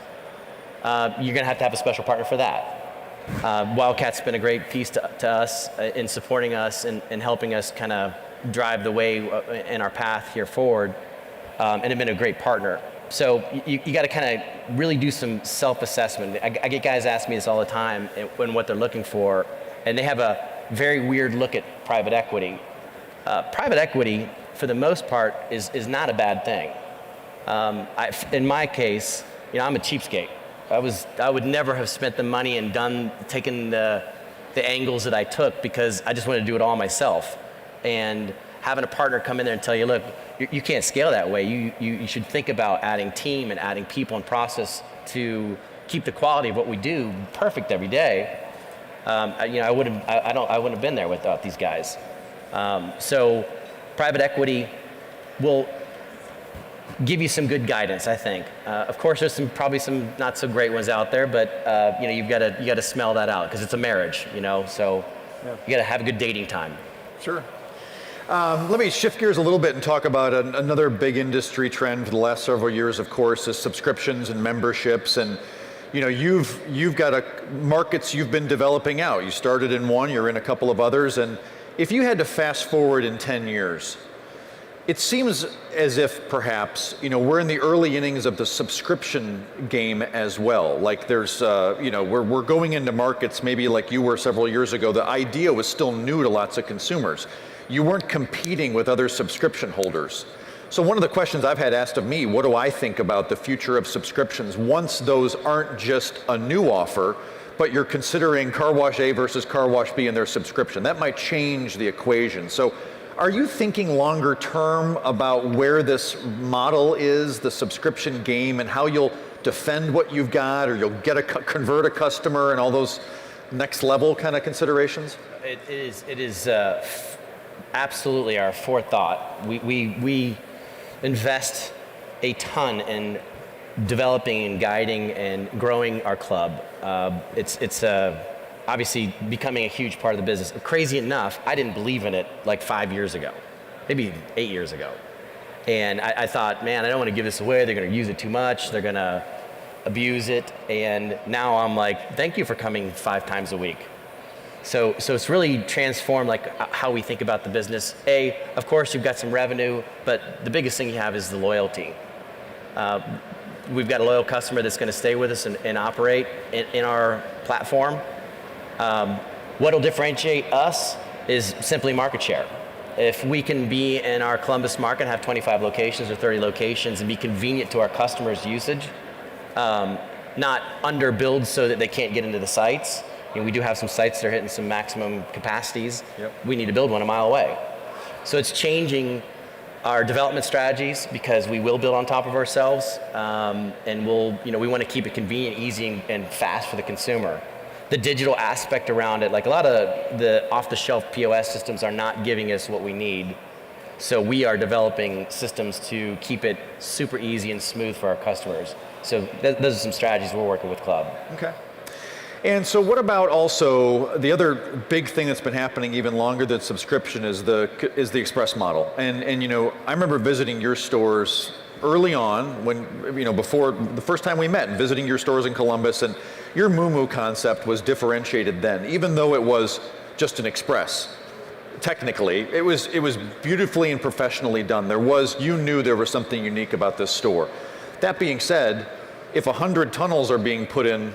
you're going to have a special partner for that. Wildcat's been a great piece to us in supporting us and helping us kind of drive the way in our path here forward, and have been a great partner. So you got to kind of really do some self-assessment. I get guys ask me this all the time when what they're looking for, and they have a very weird look at private equity. Private equity, for the most part, is not a bad thing. In my case, I'm a cheapskate. I would never have spent the money and taken the angles that I took because I just wanted to do it all myself. And having a partner come in there and tell you, look, you can't scale that way. You should think about adding team and adding people and process to keep the quality of what we do perfect every day. I wouldn't have been there without these guys. So private equity will give you some good guidance, I think. Of course, there's probably some not so great ones out there, but you've got to smell that out because it's a marriage, So you got to have a good dating time. Sure. Let me shift gears a little bit and talk about another big industry trend for the last several years, of course, is subscriptions and memberships. And you've got markets you've been developing out. You started in one, you're in a couple of others, and if you had to fast forward in 10 years, it seems as if perhaps, we're in the early innings of the subscription game as well. Like there's, we're going into markets maybe like you were several years ago. The idea was still new to lots of consumers. You weren't competing with other subscription holders. So one of the questions I've had asked of me, what do I think about the future of subscriptions once those aren't just a new offer, but you're considering Car Wash A versus Car Wash B in their subscription? That might change the equation. So are you thinking longer term about where this model is, the subscription game, and how you'll defend what you've got, or you'll convert a customer and all those next level kind of considerations? It is absolutely our forethought. We invest a ton in developing and guiding and growing our club. It's obviously becoming a huge part of the business. Crazy enough, I didn't believe in it like 5 years ago, maybe 8 years ago. And I thought, man, I don't want to give this away. They're going to use it too much. They're going to abuse it. And now I'm like, thank you for coming 5 times a week. So it's really transformed like how we think about the business. Of course, you've got some revenue, but the biggest thing you have is the loyalty. We've got a loyal customer that's going to stay with us and operate in our platform. What will differentiate us is simply market share. If we can be in our Columbus market, have 25 locations or 30 locations, and be convenient to our customers' usage, not underbuild so that they can't get into the sites. We do have some sites that are hitting some maximum capacities. Yep. We need to build one a mile away. So it's changing our development strategies because we will build on top of ourselves, and we want to keep it convenient, easy, and fast for the consumer. The digital aspect around it, like a lot of the off-the-shelf POS systems are not giving us what we need. So we are developing systems to keep it super easy and smooth for our customers. So those are some strategies we're working with Club. Okay. And so what about also the other big thing that's been happening even longer than subscription is the express model. And I remember visiting your stores early on when, before the first time we met, and visiting your stores in Columbus, and your Moo concept was differentiated then, even though it was just an express. Technically, it was beautifully and professionally done. You knew there was something unique about this store. That being said, if 100 tunnels are being put in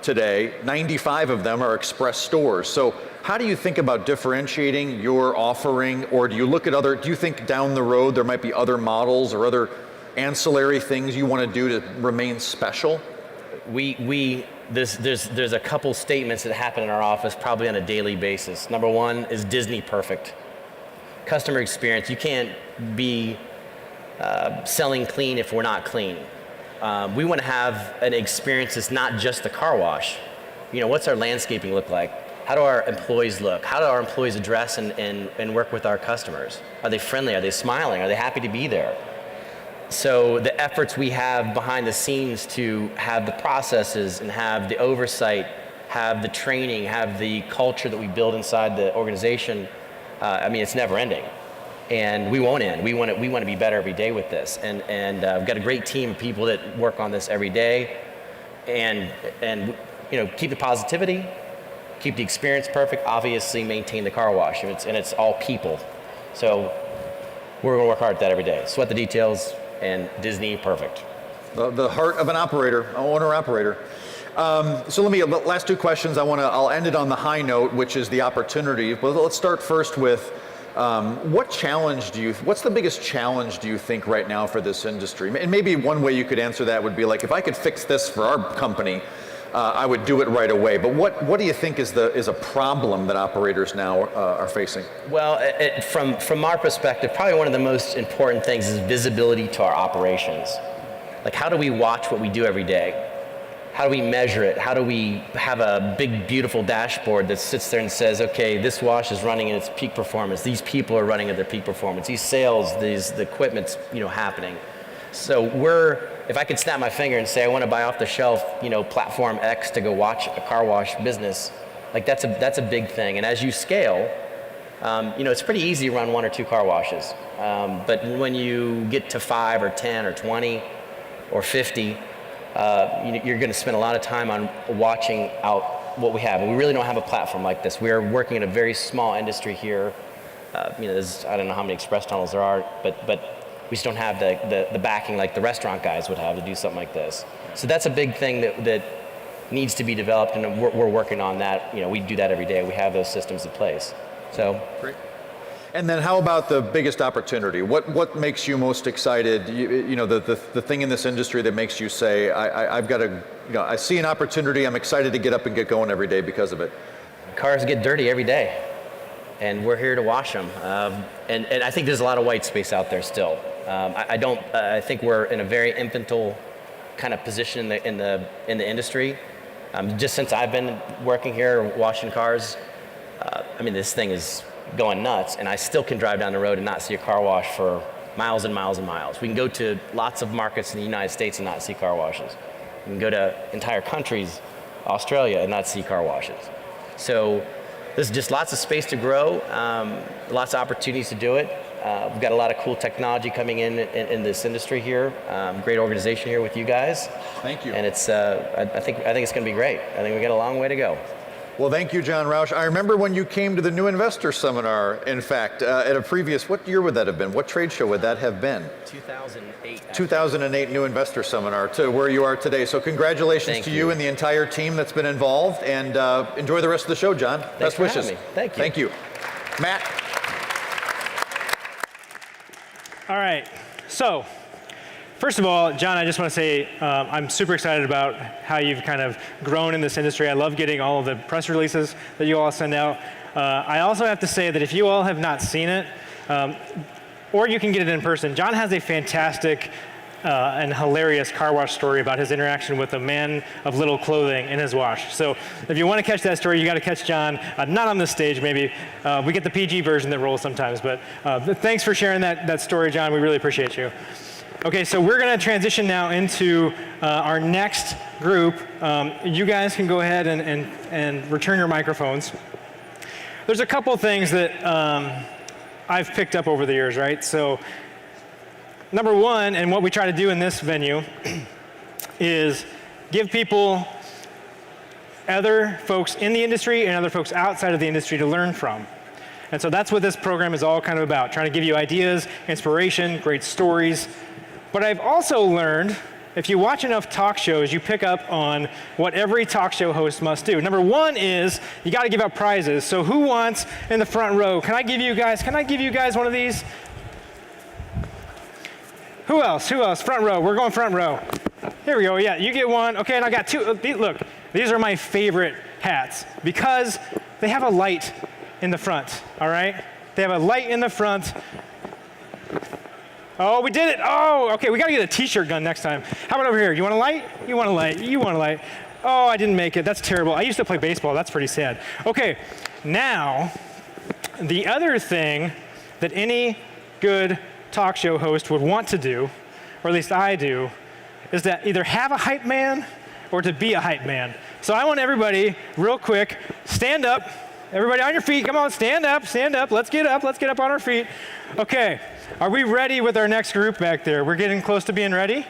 today, 95 of them are express stores. So how do you think about differentiating your offering, or do you think down the road there might be other models or other ancillary things you want to do to remain special? There's a couple statements that happen in our office probably on a daily basis. Number one is Disney perfect. Customer experience, you can't be selling clean if we're not clean. We want to have an experience that's not just the car wash. What's our landscaping look like? How do our employees look? How do our employees address and work with our customers? Are they friendly? Are they smiling? Are they happy to be there? So the efforts we have behind the scenes to have the processes and have the oversight, have the training, have the culture that we build inside the organization, it's never ending. And we won't end. We want to be better every day with this. And we've got a great team of people that work on this every day. And keep the positivity, keep the experience perfect, obviously maintain the car wash. And it's all people. So we're going to work hard at that every day. Sweat the details, and Disney perfect. The heart of an operator, owner-operator. So last two questions. I'll end it on the high note, which is the opportunity. But let's start first with, what's the biggest challenge do you think right now for this industry? And maybe one way you could answer that would be like, if I could fix this for our company, I would do it right away. But what do you think is a problem that operators now are facing? Well, from our perspective, probably one of the most important things is visibility to our operations. Like, how do we watch what we do every day? How do we measure it? How do we have a big, beautiful dashboard that sits there and says, okay, this wash is running at its peak performance. These people are running at their peak performance. These sales, the equipment's happening. So if I could snap my finger and say I want to buy off the shelf, platform X to go watch a car wash business, like that's a big thing. And as you scale, it's pretty easy to run 1 or 2 car washes. But when you get to 5 or 10 or 20 or 50, you're going to spend a lot of time on watching out what we have. And we really don't have a platform like this. We are working in a very small industry here. There's, I don't know how many express tunnels there are, but we just don't have the backing like the restaurant guys would have to do something like this. So that's a big thing that needs to be developed, and we're working on that. We do that every day. We have those systems in place. So great. And then how about the biggest opportunity? What makes you most excited? The thing in this industry that makes you say, I see an opportunity, I'm excited to get up and get going every day because of it. Cars get dirty every day, and we're here to wash them. And I think there's a lot of white space out there still. I think we're in a very infantile kind of position in the industry. Just since I've been working here washing cars, this thing is going nuts, and I still can drive down the road and not see a car wash for miles and miles and miles. We can go to lots of markets in the United States and not see car washes. We can go to entire countries, Australia, and not see car washes. So there's just lots of space to grow, lots of opportunities to do it. We've got a lot of cool technology coming in this industry here. Great organization here with you guys. Thank you. And it's I think it's going to be great. I think we got a long way to go. Well, thank you, John Roush. I remember when you came to the New Investor Seminar, in fact, at a previous, what year would that have been? What trade show would that have been? 2008. 2008 New Investor Seminar, to where you are today. So congratulations to you and the entire team that's been involved, and enjoy the rest of the show, John. Best wishes. Having me. Thank you. Thank you. Matt. All right, so first of all, John, I just want to say I'm super excited about how you've kind of grown in this industry. I love getting all of the press releases that you all send out. I also have to say that if you all have not seen it, or you can get it in person, John has a fantastic and hilarious car wash story about his interaction with a man of little clothing in his wash. So if you want to catch that story, you got to catch John, not on this stage maybe. We get the PG version that rolls sometimes, but thanks for sharing that story, John. We really appreciate you. Okay, so we're going to transition now into our next group. You guys can go ahead and return your microphones. There's a couple things that I've picked up over the years, right? So number one, and what we try to do in this venue, is give people other folks in the industry and other folks outside of the industry to learn from. And so that's what this program is all kind of about, trying to give you ideas, inspiration, great stories. But I've also learned, if you watch enough talk shows, you pick up on what every talk show host must do. Number one is you got to give out prizes. So who wants in the front row? Can I give you guys one of these? Who else? Front row. We're going front row. Here we go. Yeah, you get one. Okay, and I got two. Look, these are my favorite hats because they have a light in the front, all right? They have a light in the front. Oh, we did it. Oh, okay, we got to get a t-shirt gun next time. How about over here? You want a light? You want a light? You want a light? Oh, I didn't make it. That's terrible. I used to play baseball. That's pretty sad. Okay, now, the other thing that any good talk show host would want to do, or at least I do, is to either have a hype man or to be a hype man. So I want everybody, real quick, stand up. Everybody on your feet, come on, stand up. Let's get up on our feet. Okay, are we ready with our next group back there? We're getting close to being ready?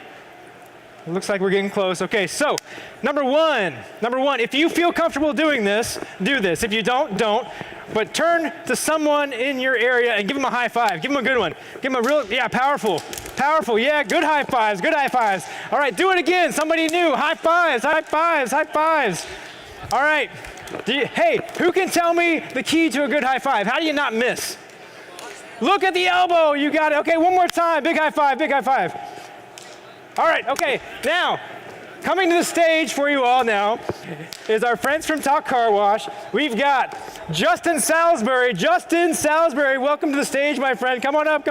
It looks like we're getting close. Okay, so number one, if you feel comfortable doing this, do this. If you don't. But turn to someone in your area and give them a high five. Give them a good one. Give them a real, powerful. Yeah, good high fives. All right, do it again. Somebody new. High fives. All right. Hey, who can tell me the key to a good high five? How do you not miss? Look at the elbow. You got it. Okay, one more time. Big high five. All right, okay. Now, coming to the stage for you all now is our friends from Talk Car Wash. We've got Justin Salisbury. Welcome to the stage, my friend. Come on up.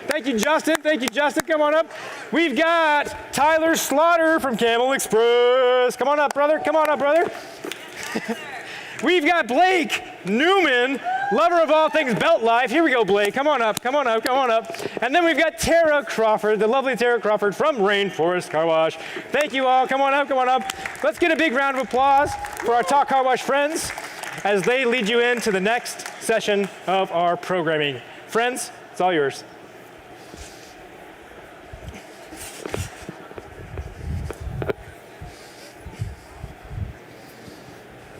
Thank you, Justin. Come on up. We've got Tyler Slaughter from Camel Express. Come on up, brother. We've got Blake Newman, lover of all things belt life. Here we go, Blake. Come on up. And then we've got Tara Crawford, the lovely Tara Crawford from Rainforest Car Wash. Thank you all. Come on up. Let's get a big round of applause for our Talk Car Wash friends as they lead you into the next session of our programming. Friends, it's all yours.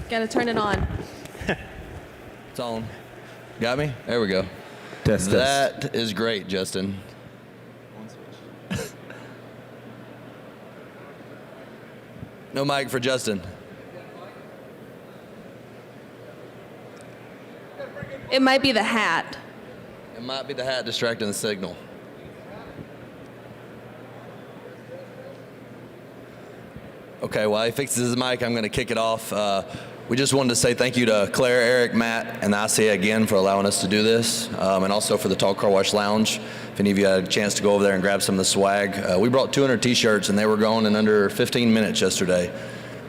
Gotta turn it on. It's on. Got me? There we go. Test. That is great, Justin. No mic for Justin. It might be the hat. It might be the hat distracting the signal. Okay, while he fixes his mic, I'm going to kick it off. We just wanted to say thank you to Claire, Eric, Matt, and the ICA again for allowing us to do this, and also for the Talk Car Wash Lounge. If any of you had a chance to go over there and grab some of the swag. We brought 200 t-shirts, and they were gone in under 15 minutes yesterday.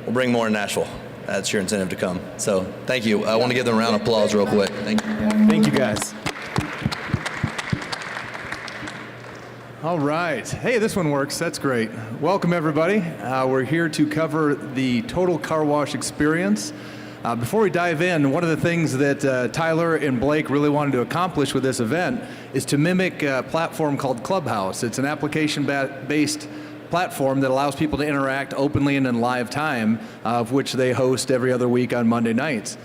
We'll bring more in Nashville. That's your incentive to come. So thank you. I want to give them a round of applause real quick. Thank you. Thank you, guys. All right. Hey, this one works. That's great. Welcome, everybody. We're here to cover the total car wash experience. Before we dive in, one of the things that Tyler and Blake really wanted to accomplish with this event is to mimic a platform called Clubhouse. It's an application-based platform that allows people to interact openly and in live time, of which they host every other week on Monday nights.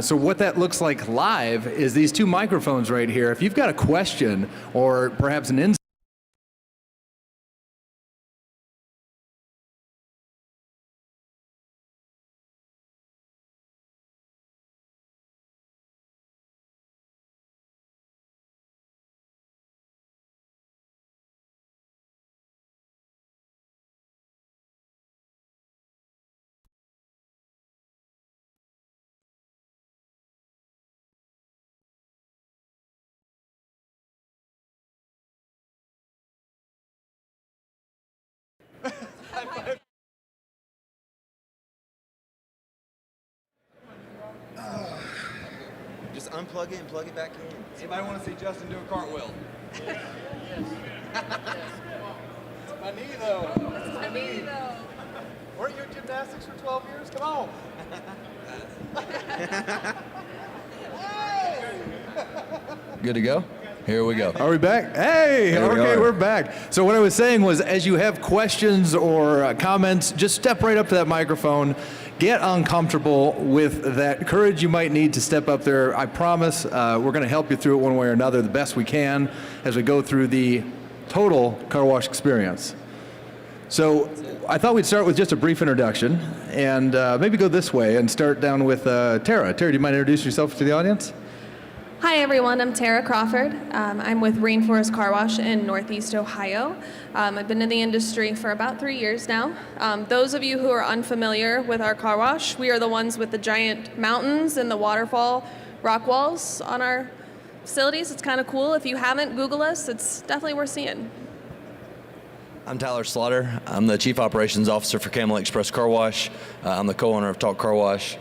So what that looks like live is these two microphones right here. If you've got a question or perhaps an insight, just unplug it and plug it back in. Anybody want to see Justin do a cartwheel? My knee though. My knee though. Weren't you in gymnastics for 12 years? Come on. Good to go? Here we go. Are we back? Hey, okay, we're back. So what I was saying was, as you have questions or comments, just step right up to that microphone. Get uncomfortable with that courage you might need to step up there. I promise we're going to help you through it one way or another the best we can as we go through the total car wash experience. So I thought we'd start with just a brief introduction and maybe go this way and start down with Tara. Tara, do you mind introducing yourself to the audience? Hi everyone, I'm Tara Crawford. I'm with Rainforest Car Wash in Northeast Ohio. I've been in the industry for about 3 years now. Those of you who are unfamiliar with our car wash, we are the ones with the giant mountains and the waterfall rock walls on our facilities. It's kind of cool. If you haven't, Google us. It's definitely worth seeing. I'm Tyler Slaughter. I'm the Chief Operations Officer for Camel Express Car Wash. I'm the co-owner of Talk Car Wash.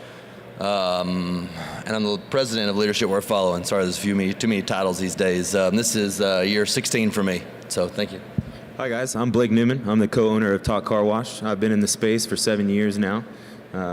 And I'm the president of Leadership Worth Following. Sorry, there's too many titles these days. This is year 16 for me, so thank you. Hi guys, I'm Blake Newman. I'm the co-owner of Talk Car Wash. I've been in the space for 7 years now.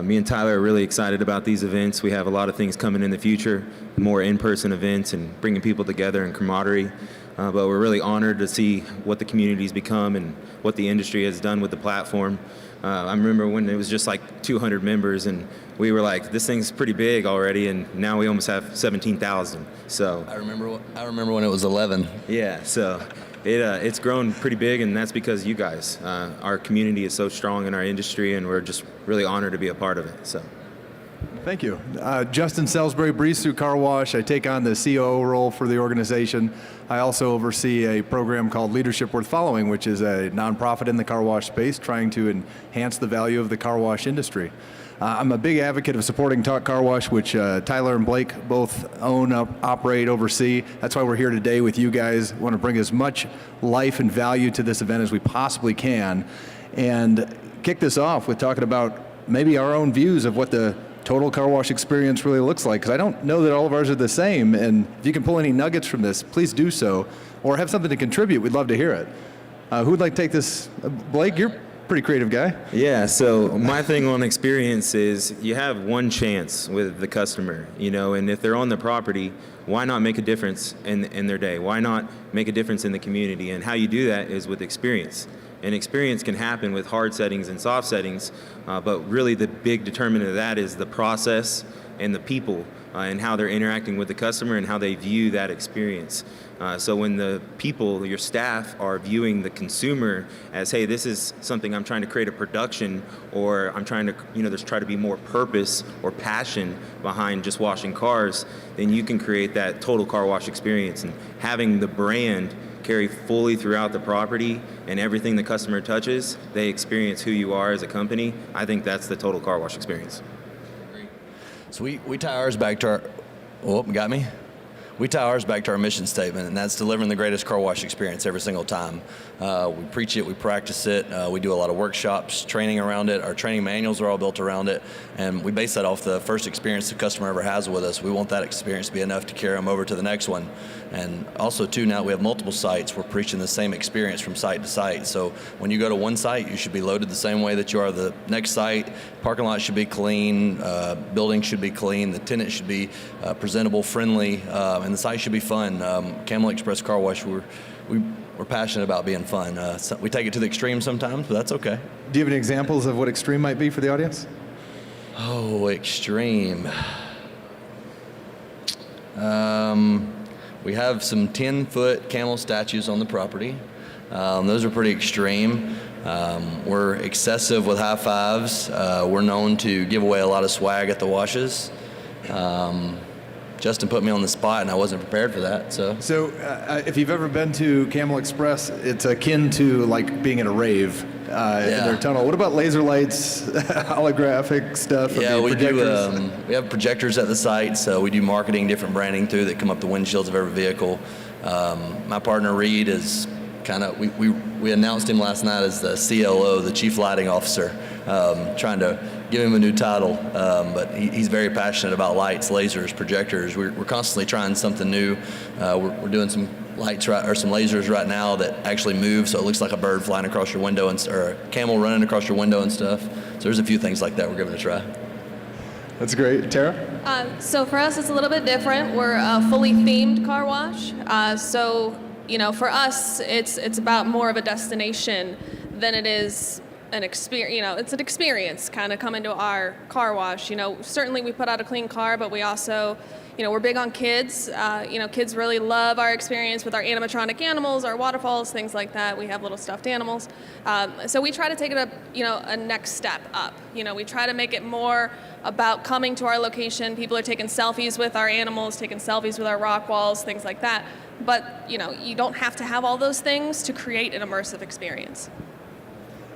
Me and Tyler are really excited about these events. We have a lot of things coming in the future, more in-person events and bringing people together and camaraderie. But we're really honored to see what the community's become and what the industry has done with the platform. I remember when it was just like 200 members and we were like, this thing's pretty big already, and now we almost have 17,000. So I remember when it was 11. Yeah, so it's grown pretty big, and that's because of you guys. Our community is so strong in our industry, and we're just really honored to be a part of it. So. Thank you. Justin Salisbury, Breeze Through Car Wash. I take on the COO role for the organization. I also oversee a program called Leadership Worth Following, which is a nonprofit in the car wash space trying to enhance the value of the car wash industry. I'm a big advocate of supporting Talk Car Wash, which Tyler and Blake both own, operate, oversee. That's why we're here today with you guys. We want to bring as much life and value to this event as we possibly can, and kick this off with talking about maybe our own views of what the total car wash experience really looks like, because I don't know that all of ours are the same, and if you can pull any nuggets from this, please do so, or have something to contribute. We'd love to hear it. Who would like to take this? Blake, you're a pretty creative guy. Yeah, so my thing on experience is you have one chance with the customer, and if they're on the property, why not make a difference in their day? Why not make a difference in the community? And how you do that is with experience. And experience can happen with hard settings and soft settings, but really the big determinant of that is the process and the people and how they're interacting with the customer and how they view that experience. So when the people, your staff, are viewing the consumer as, hey, this is something I'm trying to create a production, or I'm trying to, there's try to be more purpose or passion behind just washing cars, then you can create that total car wash experience. And having the brand carry fully throughout the property and everything the customer touches, they experience who you are as a company. I think that's the total car wash experience. So we tie ours back to We tie ours back to our mission statement, and that's delivering the greatest car wash experience every single time. We preach it, we practice it, we do a lot of workshops, training around it. Our training manuals are all built around it, and we base that off the first experience the customer ever has with us. We want that experience to be enough to carry them over to the next one. And also, too, now we have multiple sites. We're preaching the same experience from site to site. So when you go to one site, you should be loaded the same way that you are the next site. Parking lot should be clean, building should be clean, the tenant should be presentable, friendly, and the site should be fun. Camel Express Car Wash, we we're passionate about being fun. So we take it to the extreme sometimes, but that's okay. Do you have any examples of what extreme might be for the audience? Oh, extreme. We have some 10-foot camel statues on the property. Those are pretty extreme. We're excessive with high fives. We're known to give away a lot of swag at the washes. Justin put me on the spot, and I wasn't prepared for that. So if you've ever been to Camel Express, it's akin to like being in a rave in their tunnel. What about laser lights, holographic stuff? Yeah, we do. We have projectors at the site, so we do marketing, different branding through that come up the windshields of every vehicle. My partner Reed is kind of. We announced him last night as the CLO, the Chief Lighting Officer, trying to give him a new title, but he's very passionate about lights, lasers, projectors. We're constantly trying something new. We're doing some lights some lasers right now that actually move, so it looks like a bird flying across your window or a camel running across your window and stuff. So there's a few things like that we're giving it a try. That's great. Tara? So for us, it's a little bit different. We're a fully themed car wash. So for us, it's about more of a destination than it is an experience. It's an experience kind of coming to our car wash. Certainly we put out a clean car, but we also, we're big on kids. Kids really love our experience with our animatronic animals, our waterfalls, things like that. We have little stuffed animals. So we try to take it up, a next step up. We try to make it more about coming to our location. People are taking selfies with our animals, taking selfies with our rock walls, things like that. But, you don't have to have all those things to create an immersive experience.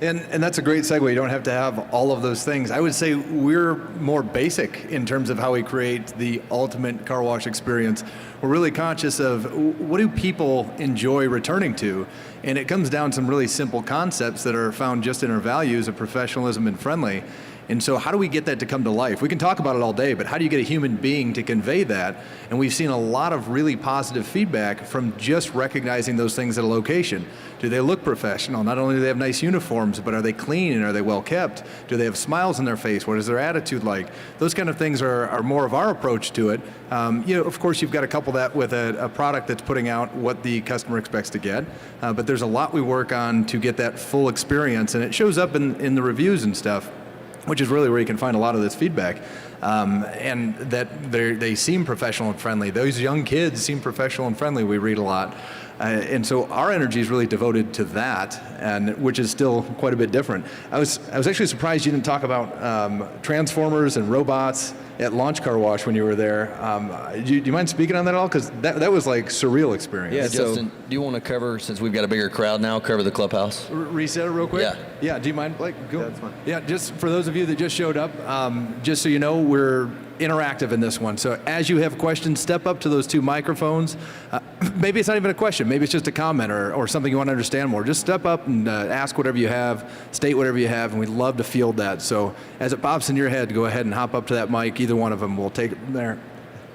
And that's a great segue. You don't have to have all of those things. I would say we're more basic in terms of how we create the ultimate car wash experience. We're really conscious of what do people enjoy returning to, and it comes down to some really simple concepts that are found just in our values of professionalism and friendly. And so how do we get that to come to life? We can talk about it all day, but how do you get a human being to convey that? And we've seen a lot of really positive feedback from just recognizing those things at a location. Do they look professional? Not only do they have nice uniforms, but are they clean and are they well kept? Do they have smiles on their face? What is their attitude like? Those kind of things are more of our approach to it. Of course, you've got to couple that with a product that's putting out what the customer expects to get. But there's a lot we work on to get that full experience, and it shows up in the reviews and stuff, which is really where you can find a lot of this feedback. And that they seem professional and friendly. Those young kids seem professional and friendly, we read a lot. And so our energy is really devoted to that, and which is still quite a bit different. I was actually surprised you didn't talk about Transformers and robots at Launch Car Wash when you were there. Do you mind speaking on that at all? Because that was like surreal experience. Yeah, Justin, do you want to cover, since we've got a bigger crowd now, cover the clubhouse? Reset it real quick? Yeah, do you mind, Blake? Go. Yeah, that's fine. Yeah, just for those of you that just showed up, just so you know, we're interactive in this one. So as you have questions, step up to those two microphones. Maybe it's not even a question. Maybe it's just a comment or something you want to understand more. Just step up and ask whatever you have, state whatever you have, and we'd love to field that. So as it pops in your head, go ahead and hop up to that mic. Either one of them, we'll take it from there.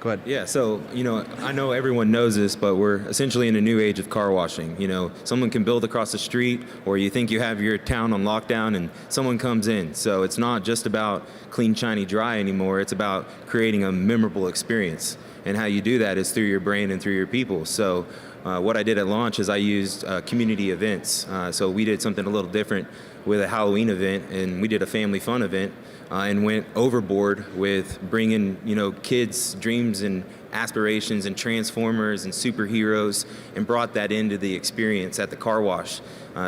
Go ahead. Yeah, so, I know everyone knows this, but we're essentially in a new age of car washing. Someone can build across the street, or you think you have your town on lockdown and someone comes in. So it's not just about clean, shiny, dry anymore. It's about creating a memorable experience. And how you do that is through your brain and through your people. So what I did at launch is I used community events. So we did something a little different with a Halloween event, and we did a family fun event. And went overboard with bringing, kids' dreams and aspirations and Transformers and superheroes, and brought that into the experience at the car wash,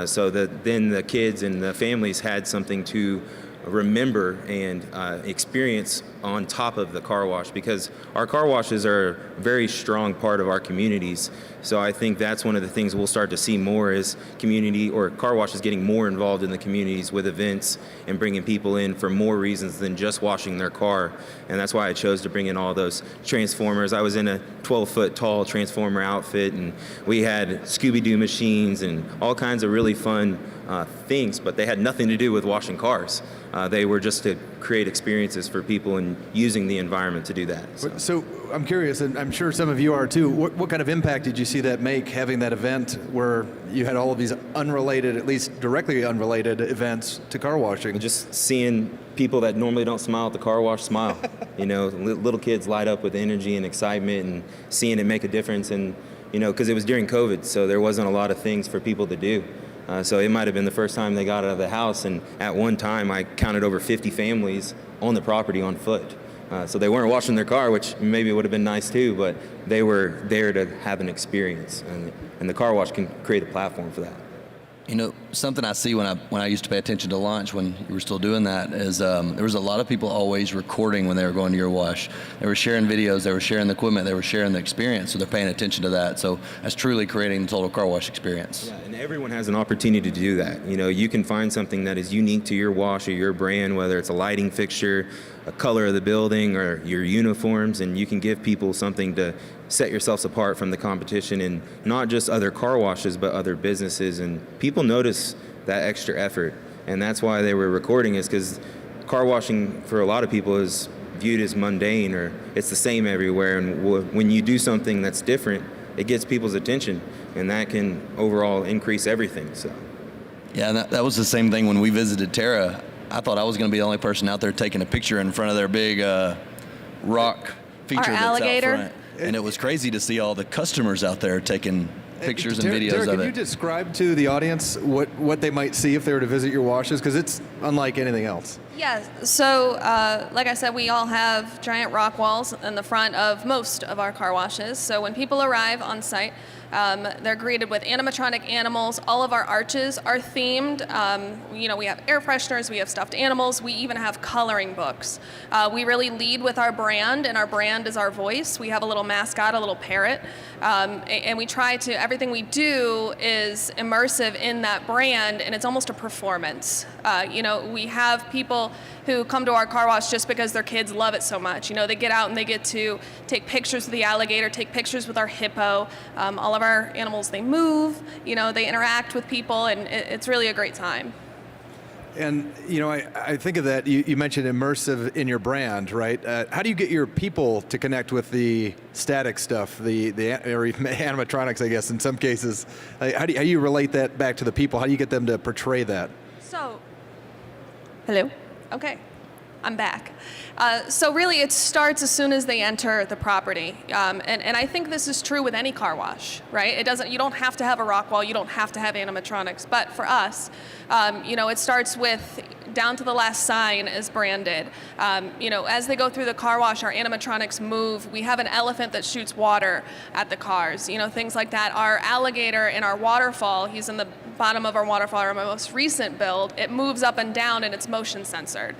so that then the kids and the families had something to remember and experience on top of the car wash, because our car washes are a very strong part of our communities. So I think that's one of the things we'll start to see more is community or car washes getting more involved in the communities with events and bringing people in for more reasons than just washing their car. And that's why I chose to bring in all those Transformers. I was in a 12-foot tall Transformer outfit, and we had Scooby-Doo machines and all kinds of really fun things, but they had nothing to do with washing cars. They were just to create experiences for people and using the environment to do that. So I'm curious, and I'm sure some of you are too, what kind of impact did you see that make, having that event where you had all of these unrelated, at least directly unrelated events to car washing? Just seeing people that normally don't smile at the car wash smile. Little kids light up with energy and excitement, and seeing it make a difference in because it was during COVID, so there wasn't a lot of things for people to do. So it might have been the first time they got out of the house, and at one time I counted over 50 families on the property on foot. So they weren't washing their car, which maybe would have been nice too, but they were there to have an experience, and the car wash can create a platform for that. Something I see when I used to pay attention to lunch when you were still doing that is there was a lot of people always recording when they were going to your wash. They were sharing videos, they were sharing the equipment, they were sharing the experience, so they're paying attention to that. So that's truly creating the total car wash experience. Yeah, and everyone has an opportunity to do that. You can find something that is unique to your wash or your brand, whether it's a lighting fixture, a color of the building, or your uniforms, and you can give people something to set yourselves apart from the competition, and not just other car washes, but other businesses. And people notice that extra effort, and that's why they were recording, is because car washing for a lot of people is viewed as mundane, or it's the same everywhere. And when you do something that's different, it gets people's attention, and that can overall increase everything. So, yeah, that was the same thing when we visited Terra. I thought I was going to be the only person out there taking a picture in front of their big rock feature that's alligator. out front. And it was crazy to see all the customers out there taking pictures and videos Tara, of can it. you describe to the audience what they might see if they were to visit your washes? Because it's unlike anything else. Yeah, so like I said, we all have giant rock walls in the front of most of our car washes. So when people arrive on site, they're greeted with animatronic animals. All of our arches are themed. We have air fresheners, we have stuffed animals, we even have coloring books. We really lead with our brand, and our brand is our voice. We have a little mascot, a little parrot, and we try to, everything we do is immersive in that brand, and it's almost a performance. We have people who come to our car wash just because their kids love it so much. They get out and they get to take pictures with the alligator, take pictures with our hippo. All of our animals, they move, they interact with people, and it's really a great time. And, I think of that, you mentioned immersive in your brand, right? How do you get your people to connect with the static stuff, the or even animatronics, I guess, in some cases? How do you relate that back to the people? How do you get them to portray that? So, hello? Okay, I'm back. So really it starts as soon as they enter the property. And I think this is true with any car wash, right? You don't have to have a rock wall, you don't have to have animatronics, but for us, it starts with down to the last sign is branded. As they go through the car wash, our animatronics move. We have an elephant that shoots water at the cars, things like that. Our alligator in our waterfall, he's in the bottom of our waterfall, our most recent build, it moves up and down and it's motion censored.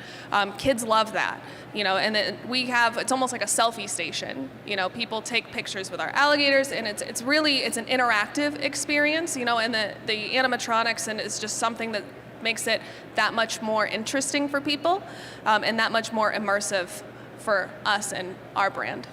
Kids love that. And then it's almost like a selfie station. People take pictures with our alligators, and it's an interactive experience, and the animatronics, and it's just something that makes it that much more interesting for people, and that much more immersive for us and our brand.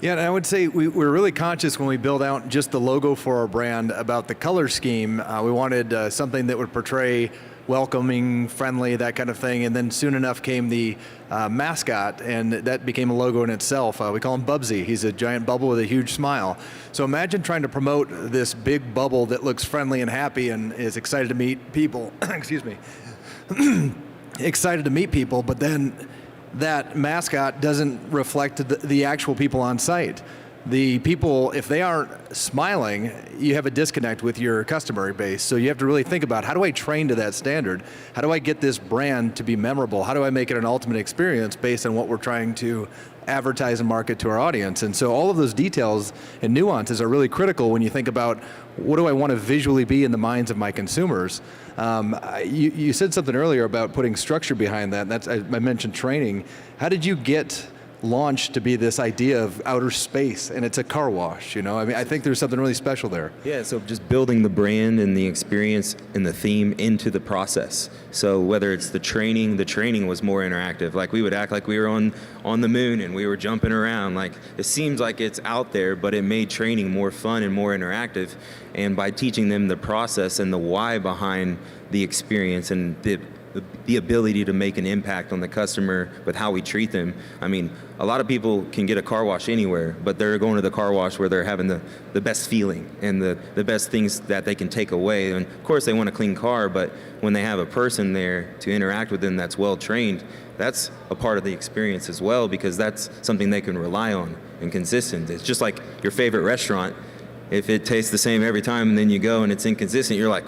Yeah, and I would say we're really conscious when we build out just the logo for our brand about the color scheme. We wanted something that would portray welcoming, friendly, that kind of thing. And then soon enough came the mascot, and that became a logo in itself. We call him Bubsy. He's a giant bubble with a huge smile. So imagine trying to promote this big bubble that looks friendly and happy and is excited to meet people. Excuse me. Excited to meet people, but then that mascot doesn't reflect the actual people on site. The people, if they aren't smiling, you have a disconnect with your customer base. So you have to really think about, how do I train to that standard? How do I get this brand to be memorable? How do I make it an ultimate experience based on what we're trying to advertise and market to our audience? And so all of those details and nuances are really critical when you think about, what do I want to visually be in the minds of my consumers? You said something earlier about putting structure behind that. And I mentioned training. How did you get launched to be this idea of outer space, and it's a car wash? I think there's something really special there. Yeah, so just building the brand and the experience and the theme into the process. So whether it's the training was more interactive. Like, we would act like we were on the moon and we were jumping around. Like, it seems like it's out there, but it made training more fun and more interactive. And by teaching them the process and the why behind the experience and the ability to make an impact on the customer with how we treat them. I mean, a lot of people can get a car wash anywhere, but they're going to the car wash where they're having the best feeling and the best things that they can take away. And of course they want a clean car, but when they have a person there to interact with them that's well trained, that's a part of the experience as well, because that's something they can rely on and consistent. It's just like your favorite restaurant. If it tastes the same every time and then you go and it's inconsistent, you're like,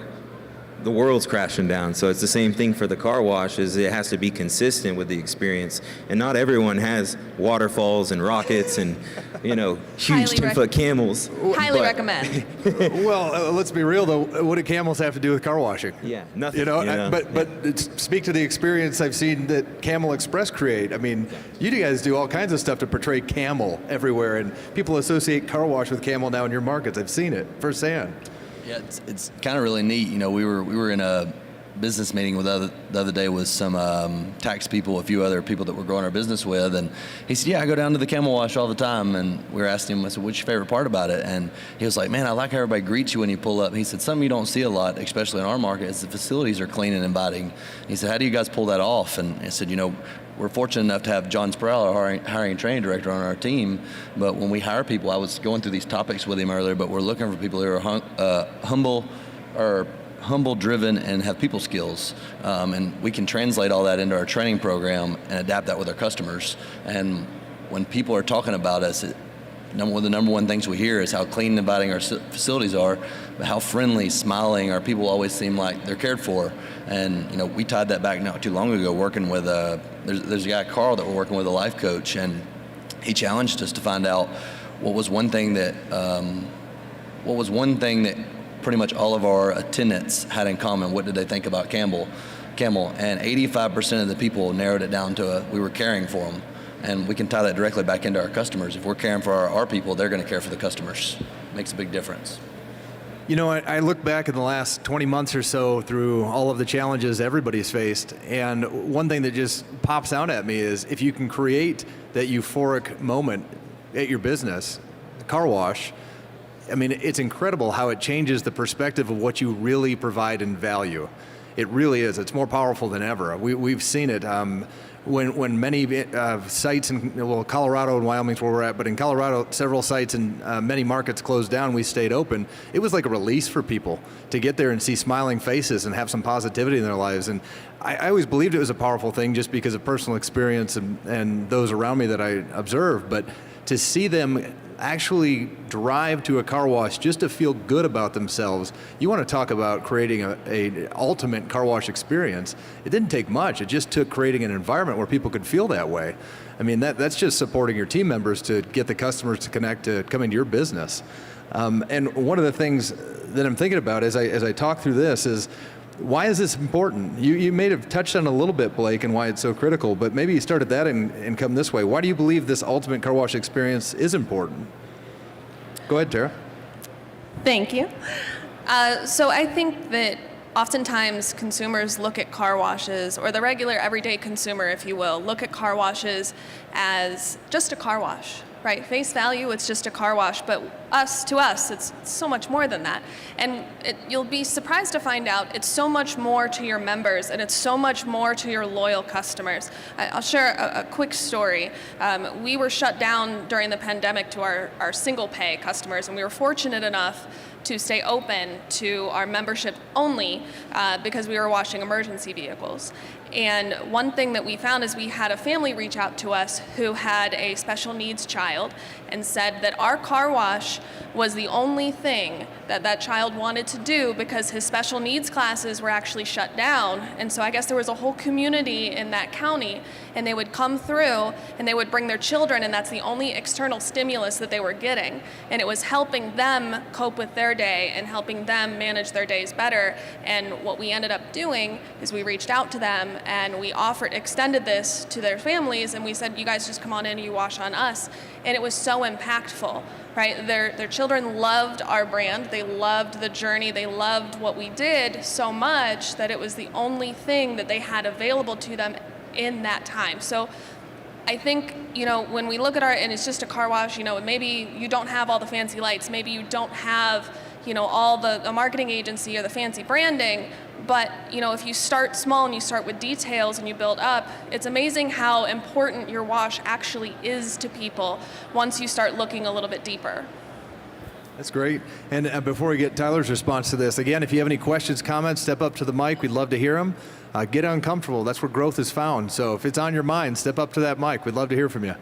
the world's crashing down. So it's the same thing for the car wash, is it has to be consistent with the experience. And not everyone has waterfalls and rockets and, huge 10-foot camels. Highly recommend. Well, let's be real though. What do camels have to do with car washing? Yeah, nothing. But speak to the experience I've seen that Camel Express create. I mean, you guys do all kinds of stuff to portray camel everywhere, and people associate car wash with camel now in your markets. I've seen it firsthand. Yeah, it's kind of really neat. We were in a business meeting the other day with some tax people, a few other people that we're growing our business with, and he said, I go down to the camel wash all the time. And we were asking him, I said, what's your favorite part about it? And he was like, man, I like how everybody greets you when you pull up. He said, something you don't see a lot, especially in our market, is the facilities are clean and inviting. He said, how do you guys pull that off? And I said, we're fortunate enough to have John Sproul, our hiring and training director, on our team. But when we hire people, I was going through these topics with him earlier, but we're looking for people who are humble, driven, and have people skills. And we can translate all that into our training program and adapt that with our customers. And when people are talking about us, one of the number one things we hear is how clean and inviting our facilities are, but how friendly, smiling our people always seem like they're cared for. And we tied that back not too long ago, working with there's a guy, Carl, that we're working with, a life coach, and he challenged us to find out what was one thing that pretty much all of our attendants had in common. What did they think about Camel? And 85% of the people narrowed it down to we were caring for them. And we can tie that directly back into our customers. If we're caring for our people, they're going to care for the customers. Makes a big difference. I look back in the last 20 months or so through all of the challenges everybody's faced, and one thing that just pops out at me is if you can create that euphoric moment at your business, the car wash, I mean, it's incredible how it changes the perspective of what you really provide in value. It really is. It's more powerful than ever. We've seen it. When many sites in Colorado and Wyoming's where we're at, but in Colorado, several sites and many markets closed down, we stayed open. It was like a release for people to get there and see smiling faces and have some positivity in their lives. And I always believed it was a powerful thing just because of personal experience and those around me that I observed. But to see them actually drive to a car wash just to feel good about themselves. You want to talk about creating a ultimate car wash experience. It didn't take much. It just took creating an environment where people could feel that way. I mean, that's just supporting your team members to get the customers to connect to come into your business. And one of the things that I'm thinking about as I talk through this is, why is this important? You may have touched on it a little bit, Blake, and why it's so critical, but maybe you start at that and come this way. Why do you believe this ultimate car wash experience is important? Go ahead, Tara. Thank you. So I think that oftentimes consumers look at car washes, or the regular everyday consumer, if you will, look at car washes as just a car wash. Right, face value, it's just a car wash, but to us, it's so much more than that. And you'll be surprised to find out it's so much more to your members, and it's so much more to your loyal customers. I'll share a quick story. We were shut down during the pandemic to our single pay customers, and we were fortunate enough to stay open to our membership only because we were washing emergency vehicles. And one thing that we found is we had a family reach out to us who had a special needs child and said that our car wash was the only thing that child wanted to do because his special needs classes were actually shut down. And so I guess there was a whole community in that county, and they would come through and they would bring their children, and that's the only external stimulus that they were getting. And it was helping them cope with their day and helping them manage their days better. And what we ended up doing is we reached out to them and we extended this to their families, and we said, you guys just come on in and you wash on us. And it was so impactful, right? Their children loved our brand, they loved the journey, they loved what we did so much that it was the only thing that they had available to them in that time. So I think, when we look at and it's just a car wash, maybe you don't have all the fancy lights, maybe you don't have, all the marketing agency or the fancy branding, but, if you start small and you start with details and you build up, it's amazing how important your wash actually is to people once you start looking a little bit deeper. That's great. And before we get Tyler's response to this, again, if you have any questions, comments, step up to the mic. We'd love to hear them. Get uncomfortable. That's where growth is found. So if it's on your mind, step up to that mic. We'd love to hear from you.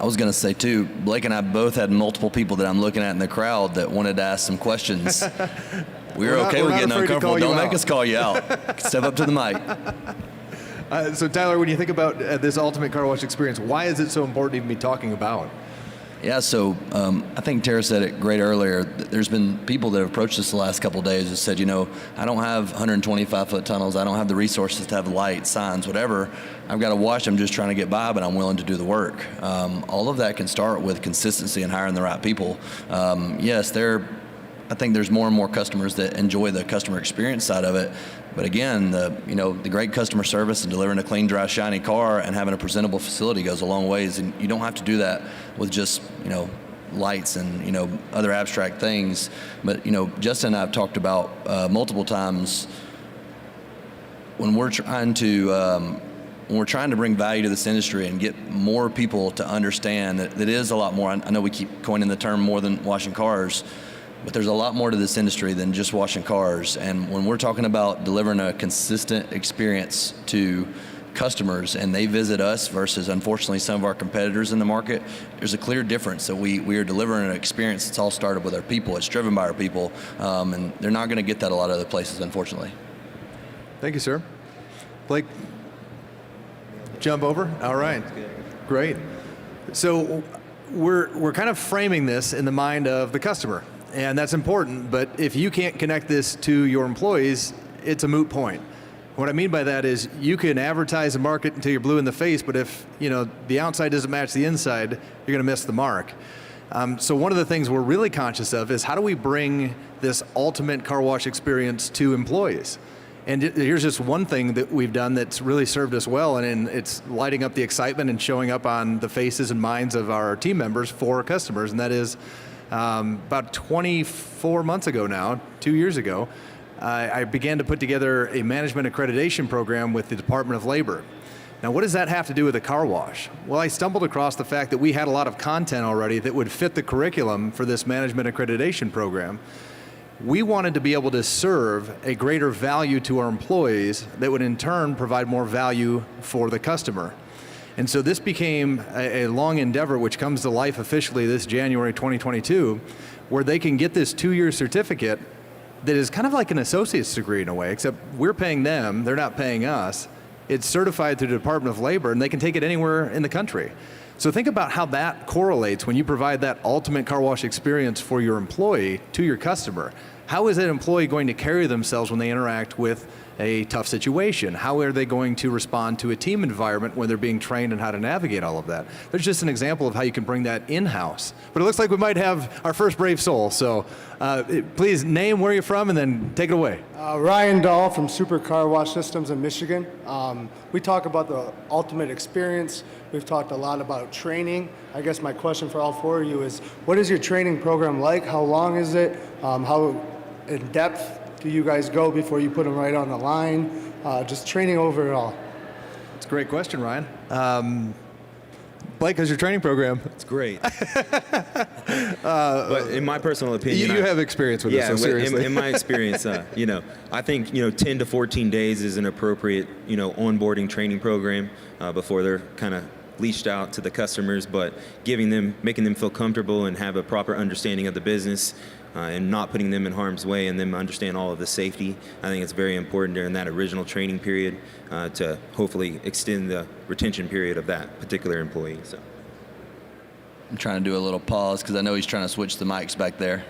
I was going to say too, Blake and I both had multiple people that I'm looking at in the crowd that wanted to ask some questions. We're okay with getting uncomfortable. Don't make us call you out. Step up to the mic. So Tyler, when you think about this ultimate car wash experience, why is it so important to even be talking about? Yeah, so I think Tara said it great earlier. There's been people that have approached us the last couple of days and said, I don't have 125-foot tunnels. I don't have the resources to have lights, signs, whatever. I've got to wash. I'm just trying to get by, but I'm willing to do the work. All of that can start with consistency and hiring the right people. Yes, I think there's more and more customers that enjoy the customer experience side of it. But again, the great customer service and delivering a clean, dry, shiny car and having a presentable facility goes a long ways. And you don't have to do that with just, lights and, other abstract things. But, Justin and I have talked about multiple times when we're trying to bring value to this industry and get more people to understand that it is a lot more. I know we keep coining the term more than washing cars, but there's a lot more to this industry than just washing cars. And when we're talking about delivering a consistent experience to customers and they visit us versus, unfortunately, some of our competitors in the market, there's a clear difference that we are delivering an experience that's all started with our people. It's driven by our people, and they're not going to get that a lot of other places, unfortunately. Thank you, sir. Blake, jump over. All right, great. So we're kind of framing this in the mind of the customer. And that's important, but if you can't connect this to your employees, it's a moot point. What I mean by that is you can advertise and market until you're blue in the face, but if the outside doesn't match the inside, you're going to miss the mark. So one of the things we're really conscious of is how do we bring this ultimate car wash experience to employees? And here's just one thing that we've done that's really served us well, and it's lighting up the excitement and showing up on the faces and minds of our team members for customers, and that is about 24 months ago now, 2 years ago, I began to put together a management accreditation program with the Department of Labor. Now, what does that have to do with a car wash? Well, I stumbled across the fact that we had a lot of content already that would fit the curriculum for this management accreditation program. We wanted to be able to serve a greater value to our employees that would in turn provide more value for the customer. And so this became a long endeavor, which comes to life officially this January 2022, where they can get this 2-year certificate that is kind of like an associate's degree in a way, except we're paying them, they're not paying us. It's certified through the Department of Labor, and they can take it anywhere in the country. So think about how that correlates when you provide that ultimate car wash experience for your employee to your customer. How is that employee going to carry themselves when they interact with a tough situation? How are they going to respond to a team environment when they're being trained on how to navigate all of that? There's just an example of how you can bring that in-house. But it looks like we might have our first brave soul. So please name where you're from and then take it away. Ryan Dahl from Super Car Wash Systems in Michigan. We talk about the ultimate experience. We've talked a lot about training. I guess my question for all four of you is, what is your training program like? How long is it? How in depth do you guys go before you put them right on the line? Just training overall. It's a great question, Ryan. Blake, how's your training program? It's great. But in my personal opinion, you have experience with this, so seriously. In my experience, I think 10 to 14 days is an appropriate onboarding training program before they're kind of leashed out to the customers, but making them feel comfortable and have a proper understanding of the business. And not putting them in harm's way and them understand all of the safety. I think it's very important during that original training period to hopefully extend the retention period of that particular employee. So I'm trying to do a little pause because I know he's trying to switch the mics back there.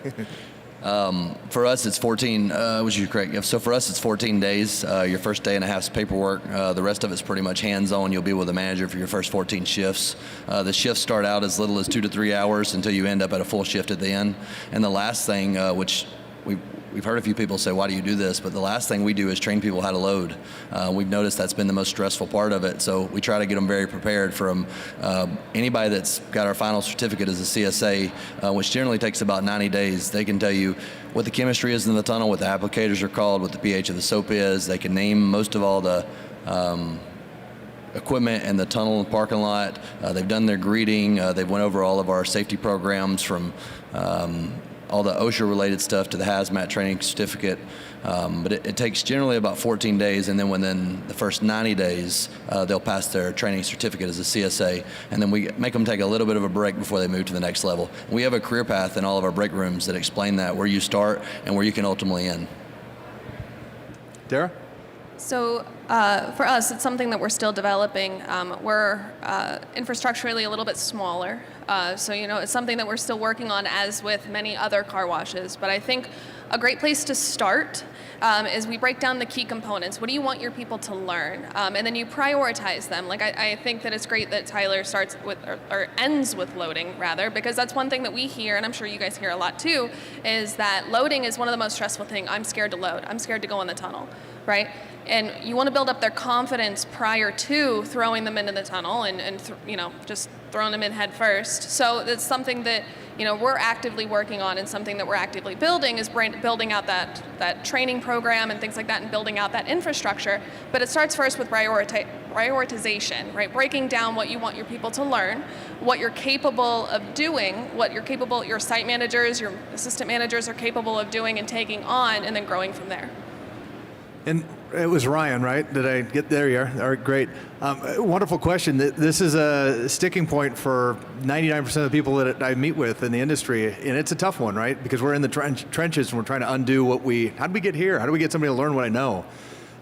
For us, it's 14. Was you correct? So for us, it's 14 days. Your first day and a half is paperwork. The rest of it's pretty much hands-on. You'll be with a manager for your first 14 shifts. The shifts start out as little as 2 to 3 hours until you end up at a full shift at the end. And the last thing, which we've heard a few people say, why do you do this? But the last thing we do is train people how to load. We've noticed that's been the most stressful part of it. So we try to get them very prepared from anybody that's got our final certificate as a CSA, which generally takes about 90 days. They can tell you what the chemistry is in the tunnel, what the applicators are called, what the pH of the soap is. They can name most of all the equipment in the tunnel and parking lot. They've done their greeting. They've went over all of our safety programs from all the OSHA-related stuff to the hazmat training certificate. But it takes generally about 14 days, and then within the first 90 days, they'll pass their training certificate as a CSA, and then we make them take a little bit of a break before they move to the next level. We have a career path in all of our break rooms that explain that, where you start and where you can ultimately end. Dara? So for us, it's something that we're still developing. We're infrastructurally a little bit smaller. So, it's something that we're still working on, as with many other car washes. But I think a great place to start is we break down the key components. What do you want your people to learn? And then you prioritize them. Like, I think that it's great that Tyler starts with, or ends with loading, rather, because that's one thing that we hear, and I'm sure you guys hear a lot too, is that loading is one of the most stressful things. I'm scared to load. I'm scared to go in the tunnel, right? And you want to build up their confidence prior to throwing them into the tunnel and just throwing them in head first. So it's something that we're actively working on, and something that we're actively building is building out that training program and things like that, and building out that infrastructure. But it starts first with prioritization, right? Breaking down what you want your people to learn, what you're capable of doing, what your site managers, your assistant managers are capable of doing and taking on, and then growing from there. And it was Ryan, right? Did I get there? You are. All right, great. Wonderful question. This is a sticking point for 99% of the people that I meet with in the industry, and it's a tough one, right? Because we're in the trenches and we're trying to undo how did we get here? How do we get somebody to learn what I know?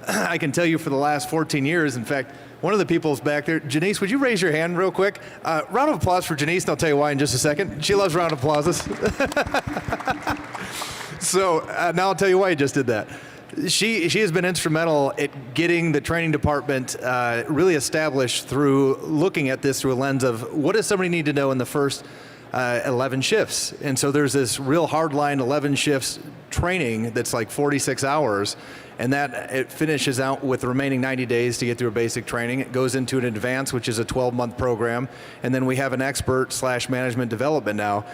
I can tell you for the last 14 years, in fact, one of the people's back there, Janice, would you raise your hand real quick? Round of applause for Janice, and I'll tell you why in just a second. She loves round of applauses. So now I'll tell you why he just did that. She has been instrumental at getting the training department really established through looking at this through a lens of what does somebody need to know in the first 11 shifts. And so there's this real hardline 11 shifts training that's like 46 hours, and that it finishes out with the remaining 90 days to get through a basic training. It goes into an advanced, which is a 12-month program, and then we have an expert/management development now.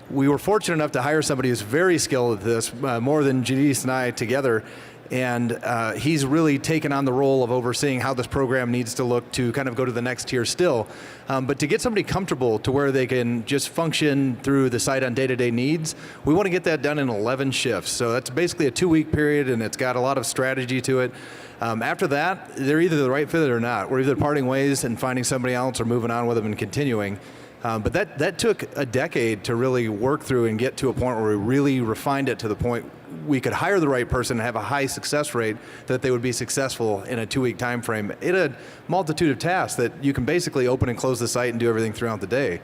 We were fortunate enough to hire somebody who's very skilled at this, more than Janice and I together, and he's really taken on the role of overseeing how this program needs to look to kind of go to the next tier still. But to get somebody comfortable to where they can just function through the site on day-to-day needs, we want to get that done in 11 shifts. So that's basically a 2-week period, and it's got a lot of strategy to it. After that, they're either the right fit or not. We're either parting ways and finding somebody else, or moving on with them and continuing. But that took a decade to really work through and get to a point where we really refined it to the point we could hire the right person and have a high success rate that they would be successful in a 2-week time frame in a multitude of tasks that you can basically open and close the site and do everything throughout the day.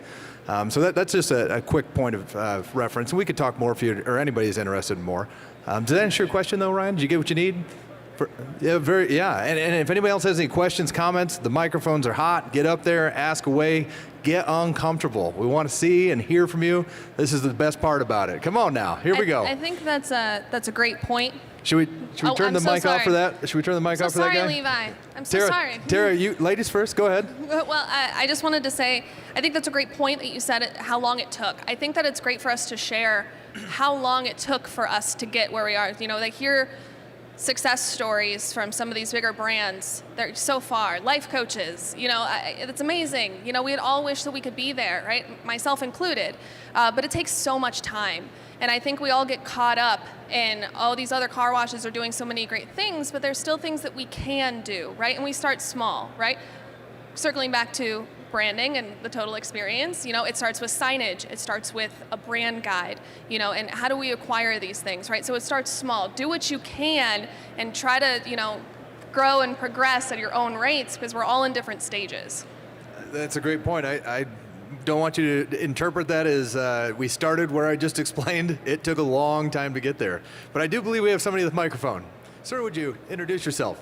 So that's just a quick point of reference. And we could talk more if you or anybody's interested in more. Does that answer your question though, Ryan? Did you get what you need? Yeah. And if anybody else has any questions, comments, the microphones are hot. Get up there, ask away, get uncomfortable. We want to see and hear from you. This is the best part about it. Come on now, here we go. I think that's a great point. Should we turn the mic off for that? Should we turn the mic off for that guy? Sorry, Levi. I'm so sorry. Tara, you ladies first. Go ahead. Well, I just wanted to say, I think that's a great point that you said how long it took. I think that it's great for us to share how long it took for us to get where we are. They hear success stories from some of these bigger brands. They're so far. Life coaches, it's amazing. We'd all wish that we could be there, right? Myself included. But it takes so much time. And I think we all get caught up in, these other car washes are doing so many great things, but there's still things that we can do, right? And we start small, right? Circling back to branding and the total experience, it starts with signage, it starts with a brand guide, and how do we acquire these things, right? So it starts small. Do what you can and try to, grow and progress at your own rates, because we're all in different stages. That's a great point. I don't want you to interpret that as we started where I just explained. It took a long time to get there. But I do believe we have somebody with a microphone. Sir, would you introduce yourself?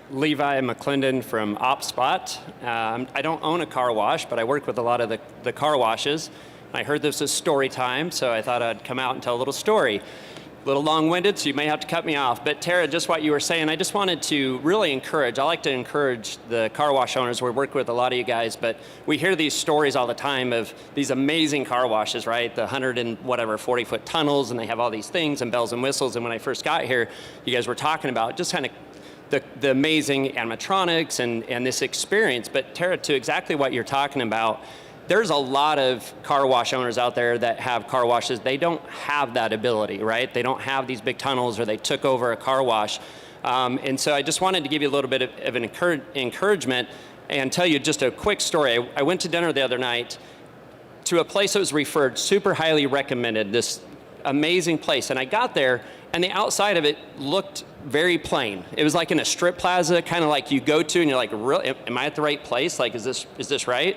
Levi McClendon from OpSpot. I don't own a car wash, but I work with a lot of the car washes. I heard this was story time, so I thought I'd come out and tell a little story. A little long-winded, so you may have to cut me off. But Tara, just what you were saying, I just wanted to really encourage, I like to encourage the car wash owners. We work with a lot of you guys, but we hear these stories all the time of these amazing car washes, right? The 40-foot tunnels, and they have all these things and bells and whistles. And when I first got here, you guys were talking about just kind of the amazing animatronics and this experience. But Tara, to exactly what you're talking about, there's a lot of car wash owners out there that have car washes. They don't have that ability, right? They don't have these big tunnels, or they took over a car wash. And so I just wanted to give you a little bit of an encouragement and tell you just a quick story. I went to dinner the other night to a place that was referred, super highly recommended, this amazing place. And I got there, and the outside of it looked very plain. It was like in a strip plaza, kind of like you go to, and you're like, am I at the right place? Like, is this right?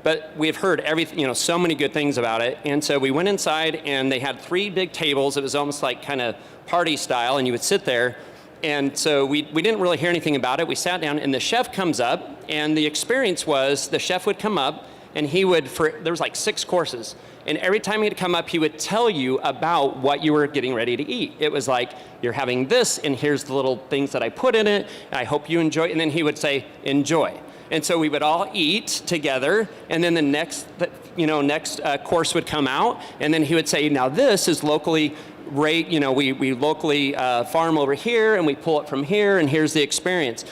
But we've heard everything, so many good things about it. And so we went inside, and they had 3 big tables. It was almost like kind of party style, and you would sit there. And so we didn't really hear anything about it. We sat down, and the chef comes up, and the experience was the chef would come up, and he would, there was like 6 courses. And every time he'd come up, he would tell you about what you were getting ready to eat. It was like, you're having this, and here's the little things that I put in it, and I hope you enjoy it. And then he would say, enjoy. And so we would all eat together, and then the next course would come out, and then he would say, now this is locally we locally farm over here, and we pull it from here, and here's the experience.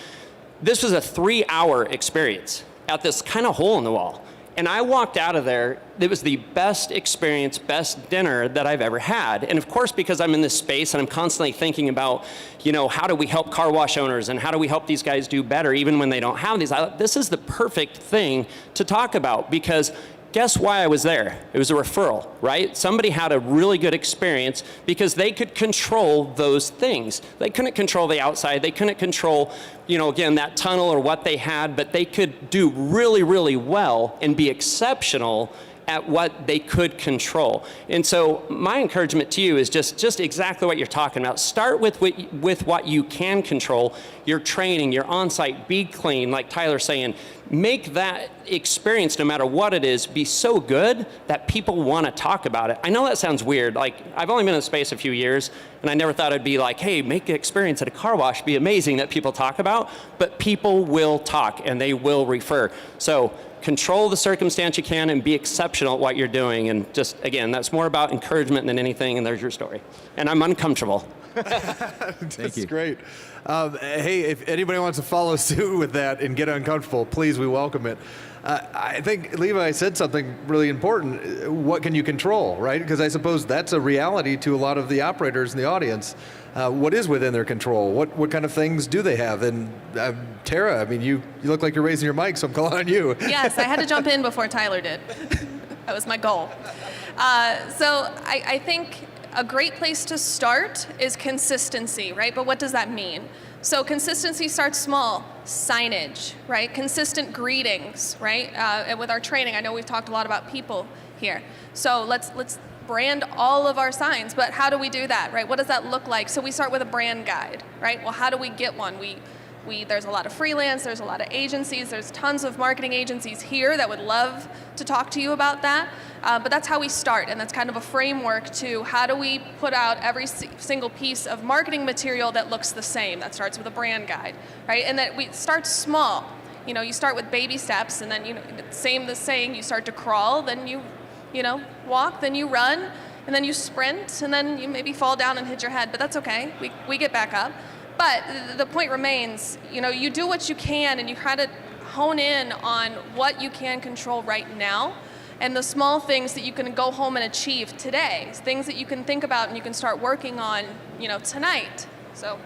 This was a 3-hour experience at this kind of hole in the wall. And I walked out of there, it was the best experience, best dinner that I've ever had. And of course, because I'm in this space and I'm constantly thinking about, how do we help car wash owners, and how do we help these guys do better even when they don't have these? This is the perfect thing to talk about, because guess why I was there? It was a referral, right? Somebody had a really good experience because they could control those things. They couldn't control the outside. They couldn't control, again, that tunnel or what they had, but they could do really, really well and be exceptional at what they could control. And so my encouragement to you is just exactly what you're talking about. Start with what you can control, your training, your on-site, be clean, like Tyler's saying. Make that experience, no matter what it is, be so good that people want to talk about it. I know that sounds weird. Like, I've only been in the space a few years, and I never thought it'd be like, hey, make the experience at a car wash be amazing that people talk about, but people will talk, and they will refer. So control the circumstance you can and be exceptional at what you're doing. And just, again, that's more about encouragement than anything, and there's your story. And I'm uncomfortable. That's great. Hey, if anybody wants to follow suit with that and get uncomfortable, please, we welcome it. I think Levi said something really important. What can you control, right? Because I suppose that's a reality to a lot of the operators in the audience. What is within their control? What kind of things do they have? And Tara, I mean, you look like you're raising your mic, so I'm calling on you. Yes, I had to jump in before Tyler did. That was my goal. So I think a great place to start is consistency, right? But what does that mean? So consistency starts small. Signage, right? Consistent greetings, right? And with our training, I know we've talked a lot about people here. So let's brand all of our signs, but how do we do that, right? What does that look like? So we start with a brand guide, right? Well, how do we get one? There's a lot of freelance, there's a lot of agencies, there's tons of marketing agencies here that would love to talk to you about that, but that's how we start, and that's kind of a framework to how do we put out every single piece of marketing material that looks the same. That starts with a brand guide, right? And that we start small. You start with baby steps, and then the saying, you start to crawl, then you walk, then you run, and then you sprint, and then you maybe fall down and hit your head, but that's okay. We get back up. But the point remains, you do what you can, and you try to hone in on what you can control right now, and the small things that you can go home and achieve today, things that you can think about and you can start working on, tonight. So.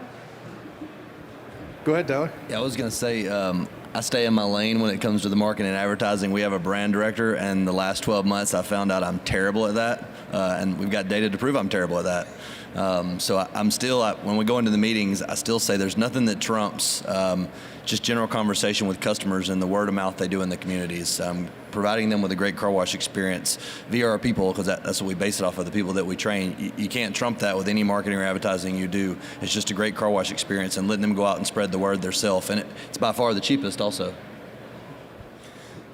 Go ahead, Tyler. Yeah, I was going to say, I stay in my lane when it comes to the marketing and advertising. We have a brand director, and the last 12 months I found out I'm terrible at that, and we've got data to prove I'm terrible at that. So I'm still, when we go into the meetings, I still say there's nothing that trumps just general conversation with customers and the word of mouth they do in the communities. Providing them with a great car wash experience via our people, because that's what we base it off of, the people that we train. You can't trump that with any marketing or advertising you do. It's just a great car wash experience and letting them go out and spread the word themselves. And it's by far the cheapest also.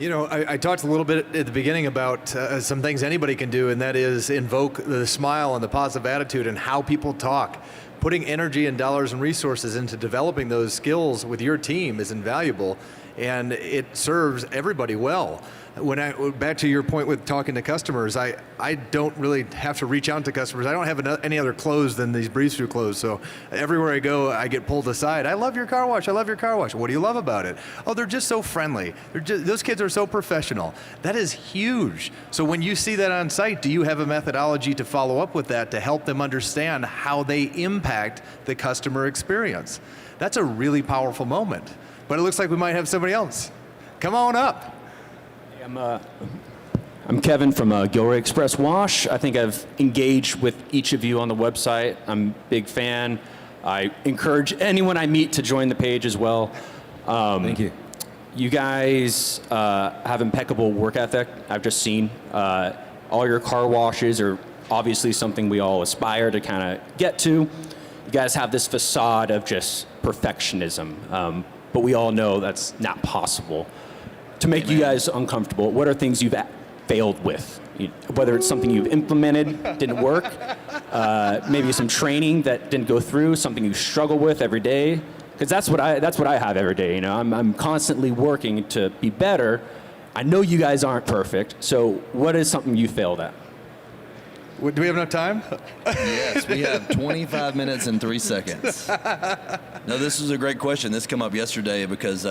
I talked a little bit at the beginning about some things anybody can do, and that is invoke the smile and the positive attitude and how people talk. Putting energy and dollars and resources into developing those skills with your team is invaluable, and it serves everybody well. Back to your point with talking to customers, I don't really have to reach out to customers. I don't have any other clothes than these breeze-through clothes. So everywhere I go, I get pulled aside. I love your car wash. I love your car wash. What do you love about it? Oh, they're just so friendly. Those kids are so professional. That is huge. So when you see that on site, do you have a methodology to follow up with that to help them understand how they impact the customer experience? That's a really powerful moment. But it looks like we might have somebody else. Come on up. I'm Kevin from Gilroy Express Wash. I think I've engaged with each of you on the website. I'm a big fan. I encourage anyone I meet to join the page as well. Thank you. You guys have impeccable work ethic. I've just seen all your car washes are obviously something we all aspire to kind of get to. You guys have this facade of just perfectionism, but we all know that's not possible. To make you guys uncomfortable, what are things you've failed with? Whether it's something you've implemented, didn't work, maybe some training that didn't go through, something you struggle with every day. Because that's what I have every day. You know, I'm constantly working to be better. I know you guys aren't perfect. So what is something you failed at? Do we have enough time? Yes, we have 25 minutes and 3 seconds. No, this was a great question. This came up yesterday because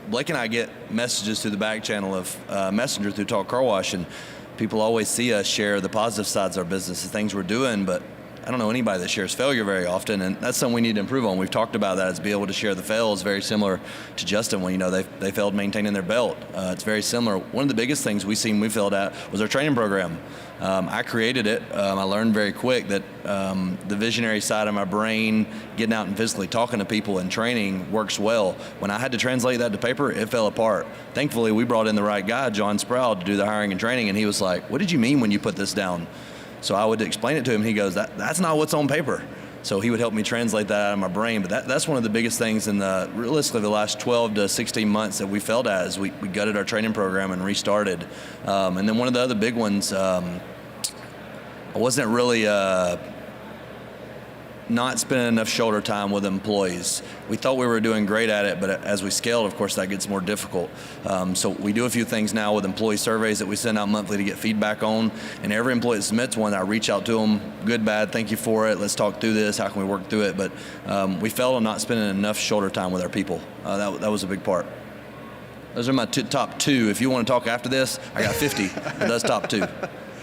Blake and I get messages through the back channel of Messenger through Talk Car Wash, and people always see us share the positive sides of our business, the things we're doing, but I don't know anybody that shares failure very often, and that's something we need to improve on. We've talked about that, is be able to share the fails. Very similar to Justin when they failed maintaining their belt. It's very similar. One of the biggest things we failed at was our training program. I created it. I learned very quick that the visionary side of my brain, getting out and physically talking to people and training, works well. When I had to translate that to paper, it fell apart. Thankfully, we brought in the right guy, John Sproul, to do the hiring and training, and he was like, "What did you mean when you put this down?" So I would explain it to him. He goes, that's not what's on paper. So he would help me translate that out of my brain. But that's one of the biggest things in realistically the last 12 to 16 months that we failed at, is we gutted our training program and restarted. And then one of the other big ones, I wasn't really not spending enough shoulder time with employees. We thought we were doing great at it, but as we scaled, of course, that gets more difficult. So we do a few things now with employee surveys that we send out monthly to get feedback on. And every employee that submits one, I reach out to them, good, bad, thank you for it. Let's talk through this. How can we work through it? But we failed on not spending enough shoulder time with our people. That was a big part. Those are my top two. If you want to talk after this, I got 50, but that's top two.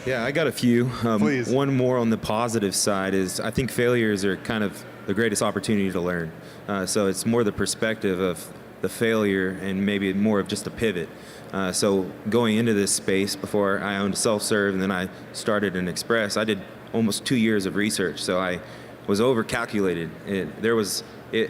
Yeah, I got a few. Please. One more on the positive side is I think failures are kind of the greatest opportunity to learn. So it's more the perspective of the failure and maybe more of just a pivot. So going into this space, before I owned a self-serve and then I started an Express, I did almost 2 years of research. So I was over-calculated.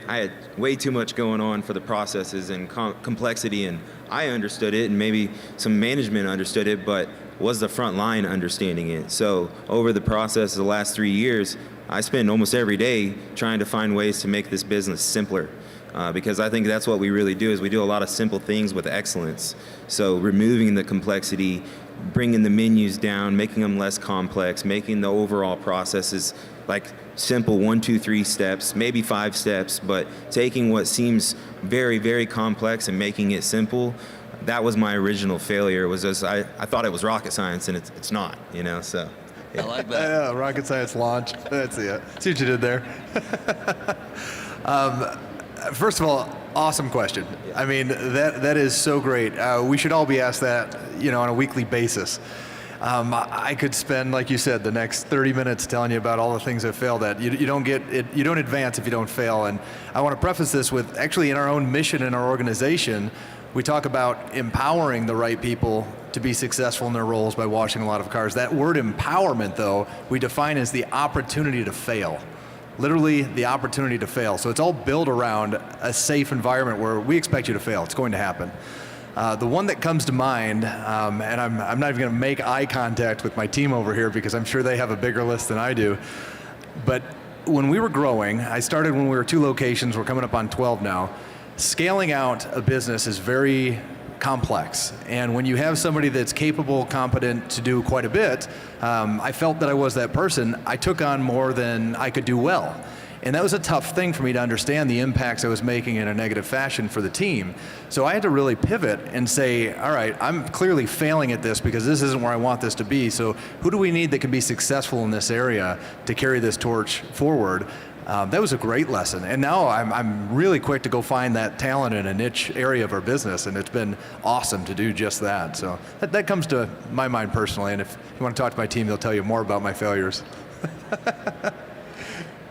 I had way too much going on for the processes and complexity, and I understood it, and maybe some management understood it, but was the front line understanding it? So over the process of the last 3 years, I spend almost every day trying to find ways to make this business simpler. Because I think that's what we really do, is we do a lot of simple things with excellence. So removing the complexity, bringing the menus down, making them less complex, making the overall processes like simple 1, 2, 3 steps, maybe 5 steps, but taking what seems very, very complex and making it simple. That was my original failure. Was just I thought it was rocket science, and it's not, so. I like that. Yeah, rocket science launch. That's it. See what you did there. First of all, awesome question. I mean, that is so great. We should all be asked that, on a weekly basis. I could spend, like you said, the next 30 minutes telling you about all the things I've failed at. You don't get it. You don't advance if you don't fail. And I want to preface this with, actually, in our own mission in our organization, we talk about empowering the right people to be successful in their roles by washing a lot of cars. That word empowerment, though, we define as the opportunity to fail. Literally the opportunity to fail. So it's all built around a safe environment where we expect you to fail. It's going to happen. The one that comes to mind, and I'm not even going to make eye contact with my team over here because I'm sure they have a bigger list than I do, but when we were growing, I started when we were 2 locations, we're coming up on 12 now. Scaling out a business is very complex, and when you have somebody that's capable, competent to do quite a bit, I felt that I was that person. I took on more than I could do well. And that was a tough thing for me to understand the impacts I was making in a negative fashion for the team. So I had to really pivot and say, all right, I'm clearly failing at this because this isn't where I want this to be. So who do we need that can be successful in this area to carry this torch forward? That was a great lesson. And now I'm really quick to go find that talent in a niche area of our business. And it's been awesome to do just that. So that comes to my mind personally. And if you want to talk to my team, they'll tell you more about my failures.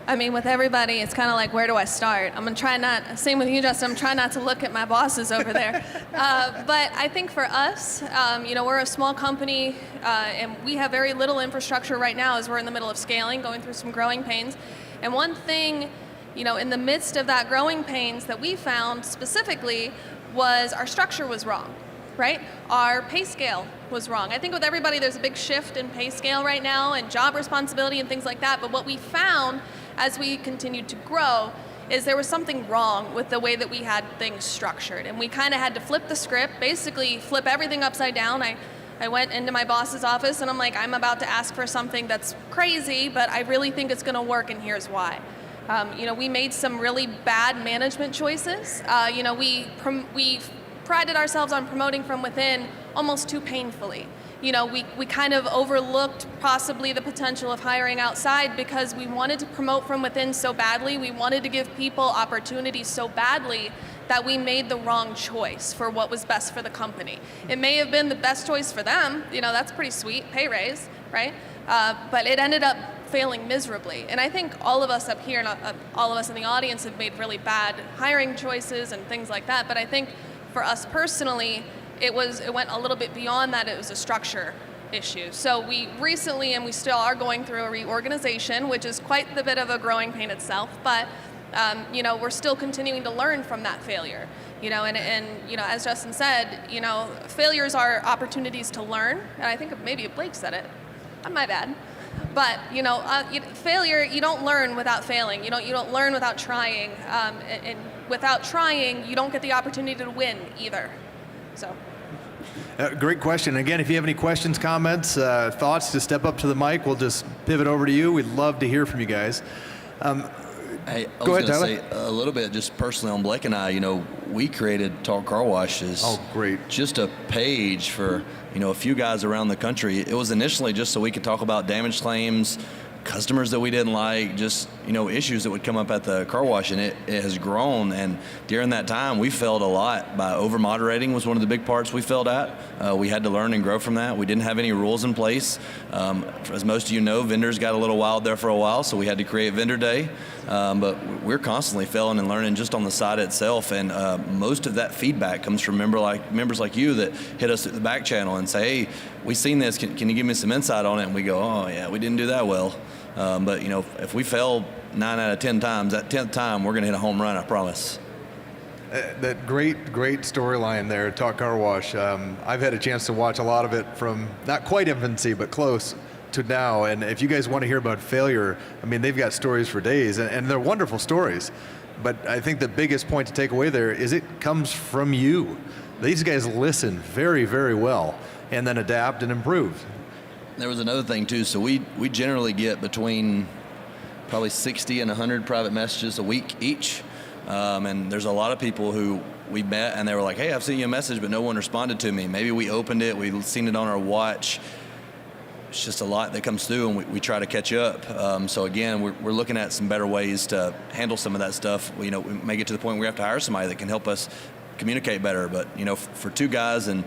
I mean, with everybody, it's kind of like, where do I start? I'm going to try not, same with you, Justin, I'm trying not to look at my bosses over there. But I think for us, you know, we're a small company, and we have very little infrastructure right now as we're in the middle of scaling, going through some growing pains. And one thing, you know, in the midst of that growing pains that we found specifically was our structure was wrong, right? Our pay scale was wrong. I think with everybody, there's a big shift in pay scale right now and job responsibility and things like that. But what we found as we continued to grow is there was something wrong with the way that we had things structured. And we kind of had to flip the script, basically flip everything upside down. I went into my boss's office and I'm like, I'm about to ask for something that's crazy, but I really think it's gonna work, and here's why. You know, we made some really bad management choices. You know, we prided ourselves on promoting from within almost too painfully. You know, we kind of overlooked possibly the potential of hiring outside because we wanted to promote from within so badly. We wanted to give people opportunities so badly that we made the wrong choice for what was best for the company. It may have been the best choice for them, you know, that's pretty sweet, pay raise, right? But it ended up failing miserably. And I think all of us up here, and all of us in the audience, have made really bad hiring choices and things like that. But I think for us personally, it went a little bit beyond that. It was a structure issue. So we recently, and we still are going through a reorganization, which is quite the bit of a growing pain itself, but you know, we're still continuing to learn from that failure. You know, and you know, as Justin said, you know, failures are opportunities to learn, and I think maybe Blake said it. My bad. But you know, failure, you don't learn without failing. You don't learn without trying, and without trying, you don't get the opportunity to win either. So. Great question. Again, if you have any questions, comments, thoughts, just step up to the mic. We'll just pivot over to you. We'd love to hear from you guys. Hey, I Go was ahead, going to Tyler. say a little bit just personally on Blake and I, you know, we created Talk Car Washes. Oh, great. Just a page for, you know, a few guys around the country. It was initially just so we could talk about damage claims, customers that we didn't like, just, you know, issues that would come up at the car wash, and it has grown. And during that time, we failed a lot by over-moderating was one of the big parts we failed at. We had to learn and grow from that. We didn't have any rules in place. As most of you know, vendors got a little wild there for a while, so we had to create Vendor Day. But we're constantly failing and learning just on the site itself, and most of that feedback comes from members like you that hit us at the back channel and say, hey, we seen this, can you give me some insight on it? And we go, oh yeah, we didn't do that well. But you know, if we fail 9 out of 10 times, that 10th time we're going to hit a home run, I promise. That great storyline there, Talk Car Wash. I've had a chance to watch a lot of it from not quite infancy, but close to now. And if you guys want to hear about failure, I mean, they've got stories for days, and they're wonderful stories. But I think the biggest point to take away there is it comes from you. These guys listen very, very well and then adapt and improve. There was another thing too. So we generally get between probably 60 and 100 private messages a week each. And there's a lot of people who we met and they were like, hey, I've seen you a message, but no one responded to me. Maybe we opened it, we've seen it on our watch. It's just a lot that comes through, and we try to catch up. So again, we're looking at some better ways to handle some of that stuff. You know, we may get to the point where we have to hire somebody that can help us communicate better. But you know, for 2 guys and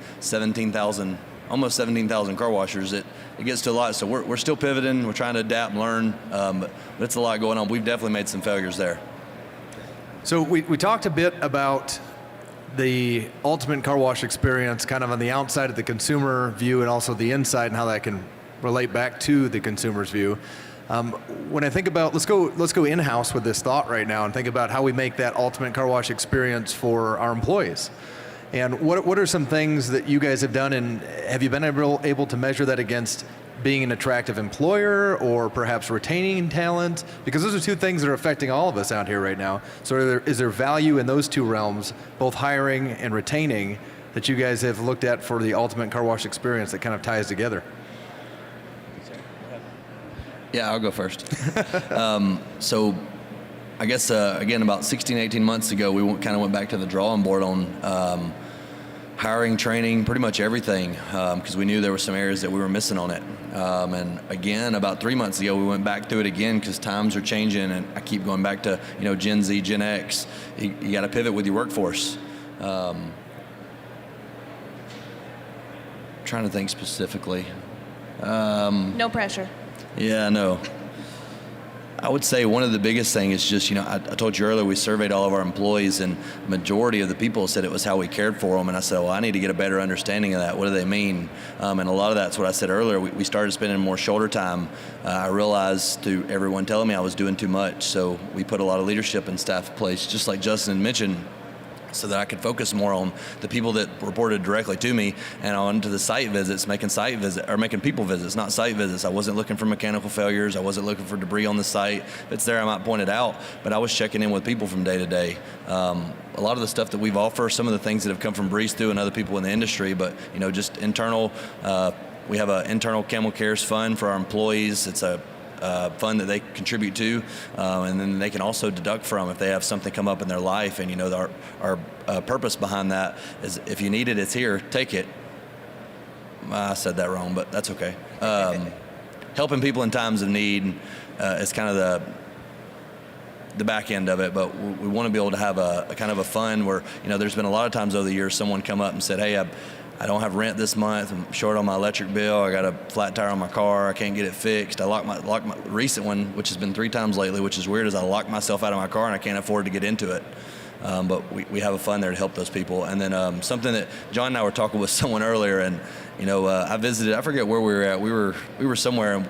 almost 17,000 car washers, it gets to a lot. So we're still pivoting. We're trying to adapt and learn, but it's a lot going on. We've definitely made some failures there. So we talked a bit about the ultimate car wash experience, kind of on the outside of the consumer view, and also the inside and how that can relate back to the consumer's view. When I think about, let's go in-house with this thought right now and think about how we make that ultimate car wash experience for our employees. And what are some things that you guys have done, and have you been able to measure that against being an attractive employer or perhaps retaining talent? Because those are 2 things that are affecting all of us out here right now. So is there value in those 2 realms, both hiring and retaining, that you guys have looked at for the ultimate car wash experience that kind of ties together? Yeah, I'll go first. So I guess, again, about 16, 18 months ago, we kind of went back to the drawing board on hiring, training, pretty much everything, because we knew there were some areas that we were missing on it. And again, about 3 months ago, we went back through it again because times are changing, and I keep going back to, Gen Z, Gen X. You got to pivot with your workforce. Trying to think specifically. No pressure. Yeah, no. I would say one of the biggest things is just, I told you earlier, we surveyed all of our employees, and majority of the people said it was how we cared for them. And I said, well, I need to get a better understanding of that. What do they mean? And a lot of that's what I said earlier. We started spending more shoulder time. I realized through everyone telling me I was doing too much. So we put a lot of leadership and staff in place, just like Justin mentioned, so that I could focus more on the people that reported directly to me and on to the site visits, making people visits, not site visits. I wasn't looking for mechanical failures. I wasn't looking for debris on the site. If it's there, I might point it out, but I was checking in with people from day to day. A lot of the stuff that we've offered, some of the things that have come from Breeze Through and other people in the industry, but just internal. We have an internal Camel Cares fund for our employees. It's a fund that they contribute to, and then they can also deduct from if they have something come up in their life. And our purpose behind that is, if you need it, it's here, take it. I said that wrong, but that's okay. Helping people in times of need is kind of the back end of it, but we want to be able to have a kind of a fund where, there's been a lot of times over the years someone come up and said, hey, I don't have rent this month. I'm short on my electric bill. I got a flat tire on my car. I can't get it fixed. I locked my recent one, which has been 3 times lately, which is weird, is I locked myself out of my car and I can't afford to get into it. But we have a fund there to help those people. And then something that John and I were talking with someone earlier, and I visited. I forget where we were at. We were somewhere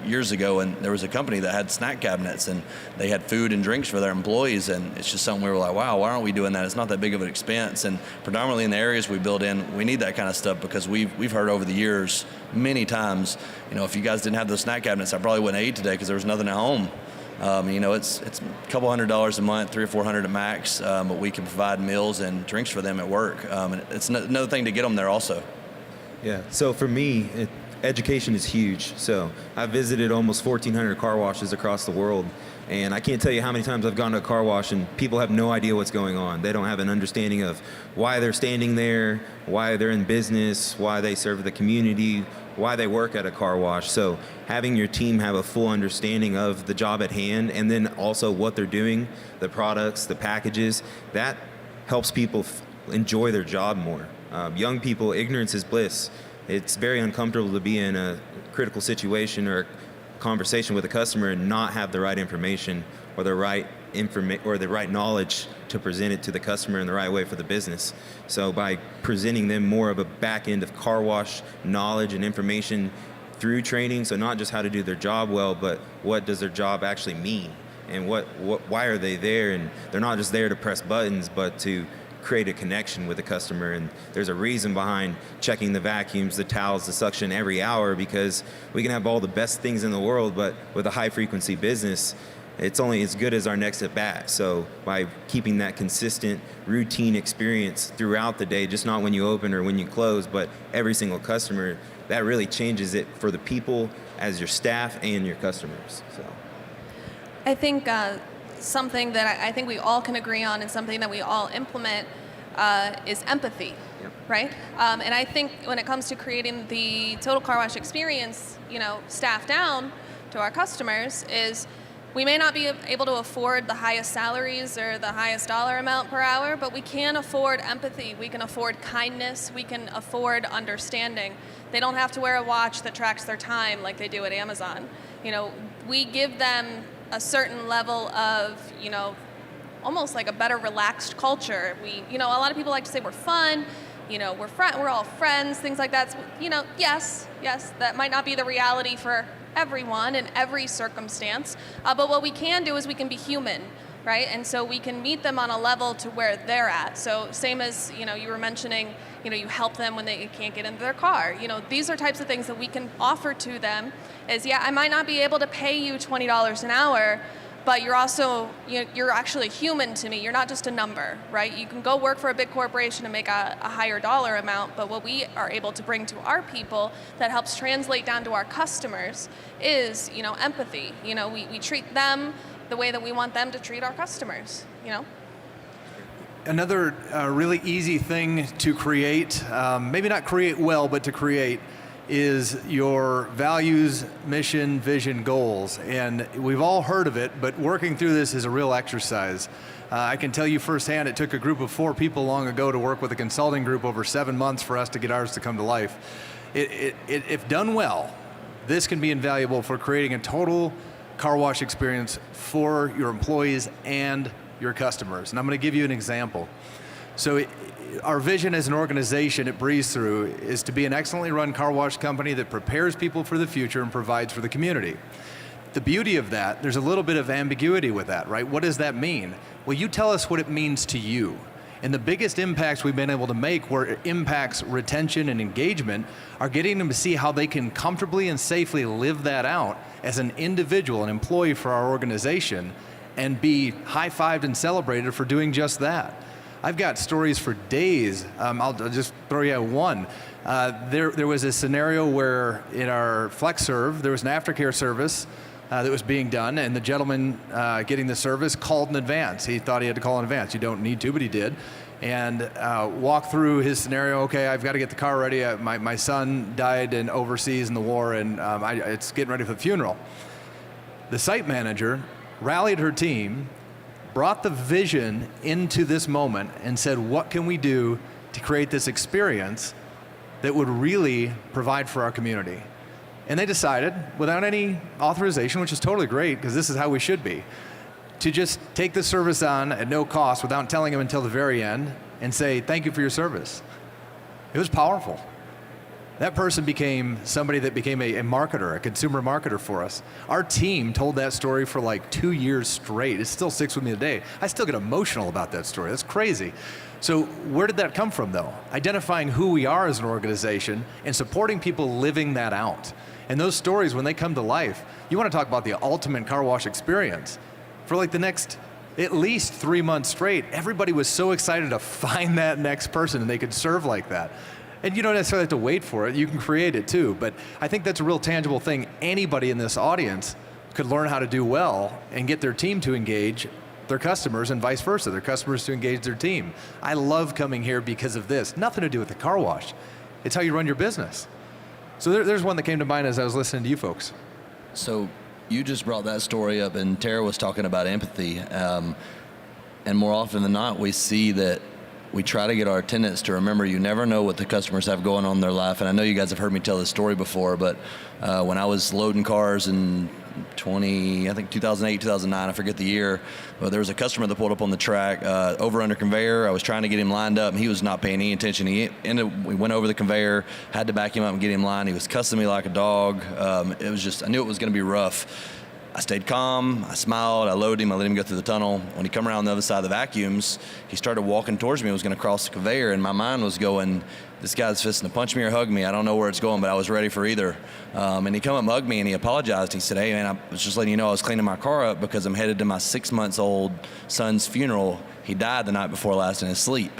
years ago, and there was a company that had snack cabinets, and they had food and drinks for their employees, and it's just something we were like, wow, why aren't we doing that? It's not that big of an expense, and predominantly in the areas we build in, we need that kind of stuff, because we've heard over the years many times, if you guys didn't have those snack cabinets, I probably wouldn't eat today because there was nothing at home. It's a couple $100s a month, $300 or $400 at max, but we can provide meals and drinks for them at work, and it's another thing to get them there also. Yeah, so for me, education is huge. So I've visited almost 1,400 car washes across the world, and I can't tell you how many times I've gone to a car wash and people have no idea what's going on. They don't have an understanding of why they're standing there, why they're in business, why they serve the community, why they work at a car wash. So having your team have a full understanding of the job at hand, and then also what they're doing, the products, the packages, that helps people enjoy their job more. Young people, ignorance is bliss. It's very uncomfortable to be in a critical situation or conversation with a customer and not have the right information or the right knowledge to present it to the customer in the right way for the business. So by presenting them more of a back end of car wash knowledge and information through training, so not just how to do their job well, but what does their job actually mean, and why are they there? And they're not just there to press buttons, but to create a connection with the customer. And there's a reason behind checking the vacuums, the towels, the suction every hour, because we can have all the best things in the world, but with a high frequency business, it's only as good as our next at bat. So by keeping that consistent routine experience throughout the day, just not when you open or when you close, but every single customer, that really changes it for the people as your staff and your customers. So I think something that I think we all can agree on, and something that we all implement, is empathy, right? And I think when it comes to creating the total car wash experience, staff down to our customers, is we may not be able to afford the highest salaries or the highest dollar amount per hour, but we can afford empathy. We can afford kindness. We can afford understanding. They don't have to wear a watch that tracks their time like they do at Amazon. We give them a certain level of, almost like a better relaxed culture. A lot of people like to say we're fun, we're all friends, things like that. Yes, that might not be the reality for everyone in every circumstance, but what we can do is we can be human, right? And so we can meet them on a level to where they're at. So same as, you were mentioning, you help them when they can't get into their car. These are types of things that we can offer to them is, I might not be able to pay you $20 an hour, but you're also, you're actually human to me. You're not just a number, right? You can go work for a big corporation and make a higher dollar amount, but what we are able to bring to our people that helps translate down to our customers is, empathy. We treat them the way that we want them to treat our customers, you know? Another really easy thing to create, maybe not create well, but to create, is your values, mission, vision, goals. And we've all heard of it, but working through this is a real exercise. I can tell you firsthand, it took a group of 4 people long ago to work with a consulting group over 7 months for us to get ours to come to life. If done well, this can be invaluable for creating a total car wash experience for your employees and your customers. And I'm going to give you an example. So our vision as an organization at Breeze Through is to be an excellently run car wash company that prepares people for the future and provides for the community. The beauty of that, there's a little bit of ambiguity with that, right? What does that mean? Well, you tell us what it means to you. And the biggest impacts we've been able to make, where it impacts retention and engagement, are getting them to see how they can comfortably and safely live that out as an individual, an employee for our organization, and be high-fived and celebrated for doing just that. I've got stories for days. I'll just throw you one. There was a scenario where in our FlexServe, there was an aftercare service that was being done, and the gentleman getting the service called in advance. He thought he had to call in advance. You don't need to, but he did. And walked through his scenario. Okay, I've got to get the car ready. My son died overseas in the war, and it's getting ready for the funeral. The site manager rallied her team, brought the vision into this moment, and said, what can we do to create this experience that would really provide for our community? And they decided, without any authorization, which is totally great, because this is how we should be, to just take the service on at no cost without telling them until the very end and say, thank you for your service. It was powerful. That person became somebody that became a marketer, a consumer marketer for us. Our team told that story for like 2 years straight. It still sticks with me today. I still get emotional about that story. That's crazy. So where did that come from, though? Identifying who we are as an organization and supporting people living that out. And those stories, when they come to life, you want to talk about the ultimate car wash experience. For like the next at least 3 months straight, everybody was so excited to find that next person and they could serve like that. And you don't necessarily have to wait for it. You can create it too. But I think that's a real tangible thing anybody in this audience could learn how to do well and get their team to engage their customers and vice versa, their customers to engage their team. I love coming here because of this. Nothing to do with the car wash. It's how you run your business. So there's one that came to mind as I was listening to you folks. So you just brought that story up, and Tara was talking about empathy. And more often than not, we see that we try to get our attendants to remember you never know what the customers have going on in their life. And I know you guys have heard me tell this story before, but when I was loading cars in 2008, 2009, I forget the year, but there was a customer that pulled up on the track over under conveyor. I was trying to get him lined up, and he was not paying any attention. We went over the conveyor, had to back him up and get him lined. He was cussing me like a dog. It was just, I knew it was going to be rough. I stayed calm, I smiled, I loaded him, I let him go through the tunnel. When he come around the other side of the vacuums, he started walking towards me. He was going to cross the conveyor, and my mind was going, this guy's fisting to punch me or hug me. I don't know where it's going, but I was ready for either. And he come up and hugged me, and he apologized. He said, hey, man, I was just letting you know I was cleaning my car up because I'm headed to my 6-month-old son's funeral. He died the night before last in his sleep.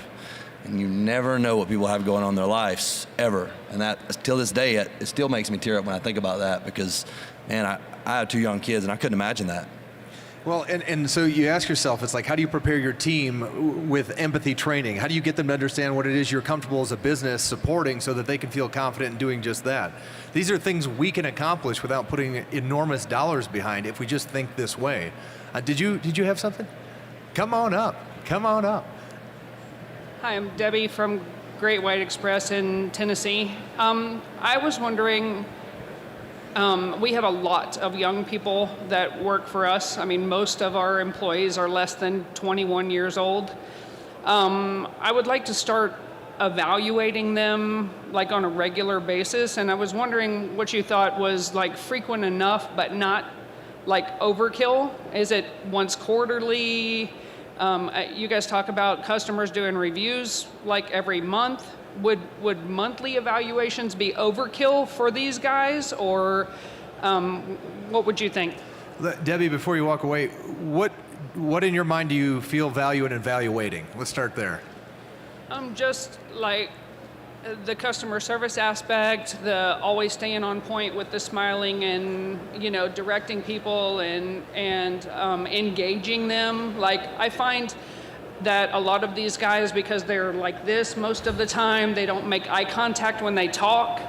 And you never know what people have going on in their lives, ever. And that, till this day, it still makes me tear up when I think about that because, man, I have 2 young kids, and I couldn't imagine that. Well, and so you ask yourself, it's like, how do you prepare your team with empathy training? How do you get them to understand what it is you're comfortable as a business supporting so that they can feel confident in doing just that? These are things we can accomplish without putting enormous dollars behind if we just think this way. Did you have something? Come on up. Come on up. Hi, I'm Debbie from Great White Express in Tennessee. I was wondering, we have a lot of young people that work for us. I mean, most of our employees are less than 21 years old. I would like to start evaluating them like on a regular basis, and I was wondering what you thought was like frequent enough but not like overkill. Is it once quarterly? You guys talk about customers doing reviews like every month. Would monthly evaluations be overkill for these guys, or what would you think? Debbie, before you walk away, what in your mind do you feel value in evaluating? Let's start there. Just like the customer service aspect, the always staying on point with the smiling and, you know, directing people and engaging them. Like, I find that a lot of these guys, because they're like this most of the time, they don't make eye contact when they talk.